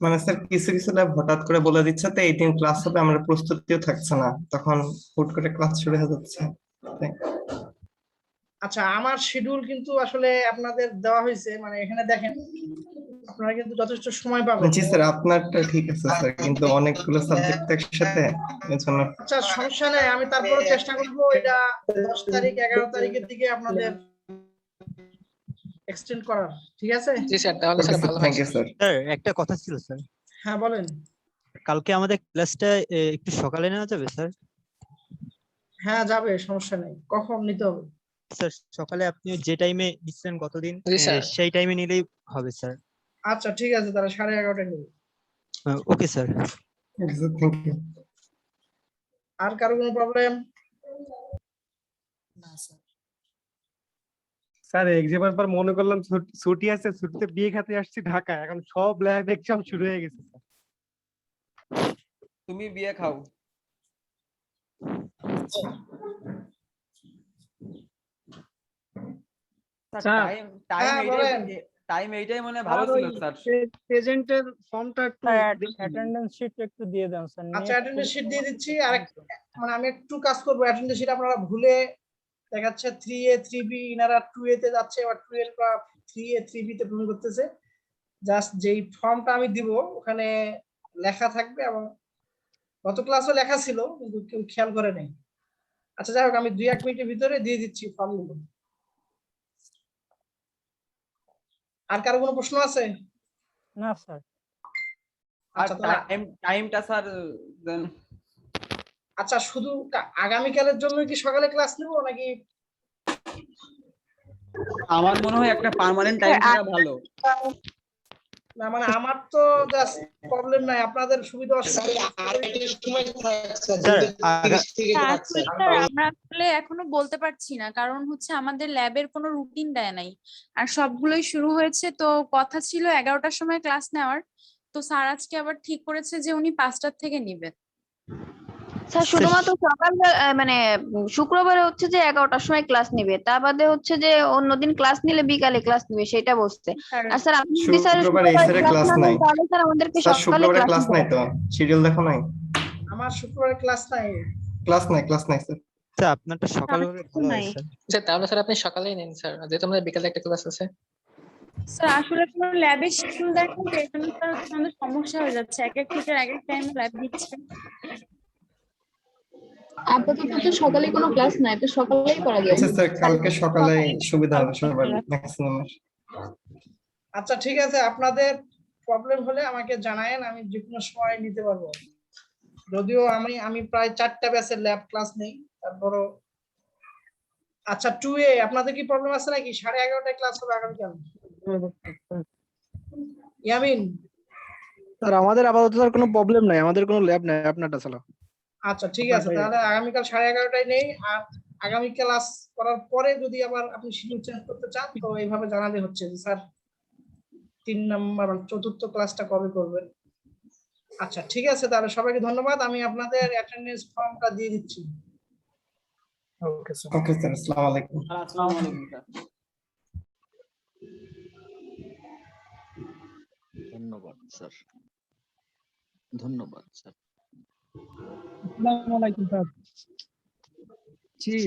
মানে স্যার কিছু কিছু ল্যাব হঠাৎ করে বলে দিচ্ছে তো এই দিন ক্লাস হবে, আমরা প্রস্তুতিও থাকছে না, তখন হুট করে ক্লাস শুরু হয়ে যাচ্ছে। আচ্ছা, আমার শিডিউল কিন্তু আসলে আপনাদের দেওয়া হয়েছে, মানে এখানে দেখেন আপনারা কিন্তু যথেষ্ট সময় পাবেন। জি স্যার, আপনারটা ঠিক আছে স্যার, কিন্তু অনেকগুলো সাবজেক্ট একসাথে, এজন্য। আচ্ছা, সমস্যা নেই, আমি তারপরে চেষ্টা করবো এটা 10 তারিখ 11 তারিখের দিকে আপনাদের এক্সটেন্ড করার। ঠিক আছে? জি স্যার, তাহলে স্যার ভালো হয়। Thank you sir. স্যার একটা কথা ছিল স্যার। হ্যাঁ, বলেন। কালকে আমাদের ক্লাসটা একটু সকালে নেওয়া যাবে স্যার? হ্যাঁ, যাবে, সমস্যা নেই। কখন নিতে হবে? স্যার সকালে আপনি যে টাইমে নিচ্ছেন গতদিন জি স্যার। সেই টাইমে নিলেই হবে স্যার। আচ্ছা, ঠিক আছে, তাহলে 11:30টায় নিব। Okay sir. Thank you. আর কারো কোনো প্রবলেম? না স্যার। স্যার এক্সামের পর মনে করলাম ছুটি আছে, ছুটিতে বিয়ে খেতে আসছি ঢাকা, এখন সব ল্যাব এক্সাম শুরু হয়ে গেছে স্যার। তুমি বিয়ে খাও। টাইম এইটাই মনে ভালো ছিল স্যার। প্রেজেন্টের ফর্মটা একটু অ্যাটেন্ডেন্স শিট একটু দিয়ে দেন স্যার। আচ্ছা, অ্যাটেন্ডেন্স শিট দিয়ে দিচ্ছি। আর মানে আমি একটু কাজ করবো, অ্যাটেন্ডেন্স শিট আপনারা ভুলে দেখাচ্ছে 3A 3B, ইনারা 2A তে যাচ্ছে, আবার 2L বা 3A 3B তে পূরণ করতেছে। জাস্ট যেই ফর্মটা আমি দিব ওখানে লেখা থাকবে, এবং গত ক্লাসও লেখা ছিল কিন্তু কেউ খেয়াল করে নাই। আচ্ছা, যাই হোক, আমি 2-1 মিনিটের ভিতরে দিয়ে দিচ্ছি ফর্মগুলো। আর কারো কোনো প্রশ্ন আছে? না স্যার। আর আচ্ছা তাহলে টাইমটা স্যার দেন। আচ্ছা শুধু আগামীকালের জন্য কি সকালে ক্লাস নেব নাকি? আমার মনে হয় একটা পার্মানেন্ট টাইম থাকা ভালো। না মানে আমার তো জাস্ট প্রবলেম নাই, আপনাদের সুবিধা অসুবিধা। স্যার আসলে স্যার আমরা আসলে এখনো বলতে পারছি না, কারণ হচ্ছে আমাদের ল্যাবের কোনো রুটিন দেয় নাই, আর সবগুলোই শুরু হয়েছে। তো কথা ছিল 11টার সময় ক্লাস নেওয়ার, তো স্যার আজকে আবার ঠিক করেছে যে উনি 5টার থেকে নেবেন। স্যার শুধুমাত্র সকাল মানে শুক্রবারে হচ্ছে যে 11টার সময় ক্লাস নিবে, তা বাদে হচ্ছে যে অন্যদিন ক্লাস নিলে বিকালে ক্লাস নিবে সেটা বলছে। আর স্যার আপনি যদি স্যার শুক্রবার এই স্যারের ক্লাস নাই। তাহলে স্যার আমাদেরকে স্যার সকালে শুক্রবারে ক্লাস ক্লাস নাই তো, শিডিউল দেখো নাই? আমার শুক্রবারে ক্লাস নাই। ক্লাস নাই স্যার। স্যার আপনারটা সকাল হলে ভালো হয় স্যার। স্যার তাহলে স্যার আপনি সকালেই নেন স্যার, যেহেতু আমাদের বিকালে একটা ক্লাস আছে। স্যার আসলে কোনো ল্যাবের শিডিউল দেখেন তো, এখানে স্যার হচ্ছে আমাদের সমস্যা হয়ে যাচ্ছে, এক এক টিচার এক এক টাইমে ল্যাব দিচ্ছে। আপাতত তো সকালে কোনো ক্লাস নাই, তো সকালেই করা যায়। আচ্ছা স্যার, কালকে সকালে সুবিধা হবে সবার ম্যাক্সিমাম। আচ্ছা ঠিক আছে, আপনাদের প্রবলেম হলে আমাকে জানায়েন, আমি যে কোনো সময় নিতে পারবো। যদিও আমি প্রায় 4টা ব্যাচের ল্যাব ক্লাস নেই, তারপরও। আচ্ছা 2A আপনাদের কি প্রবলেম আছে নাকি? 11:30টায় ক্লাস হবে আগামীকাল। ইয়ামিন স্যার আমাদের আপাতত স্যার কোনো প্রবলেম নাই, আমাদের কোনো ল্যাব নাই, আপনারটা চালাও। আচ্ছা ঠিক আছে, তাহলে আগামীকাল 11:30টায় নেই। আর আগামী ক্লাস করার পরে যদি আবার আপনি শিডিউল চেঞ্জ করতে চান তো এইভাবে জানালে হচ্ছে যে স্যার 3 নাম্বার 4র্থ ক্লাসটা কবে করবেন। আচ্ছা ঠিক আছে, তাহলে সবাইকে ধন্যবাদ। আমি আপনাদের অ্যাটেন্ডেন্স ফর্মটা দিয়ে দিচ্ছি। Okay sir. ওকে স্যার, আসসালামু আলাইকুম। আসসালামু আলাইকুম স্যার। ধন্যবাদ স্যার। ধন্যবাদ স্যার। আসসালামু আলাইকুম স্যার। জি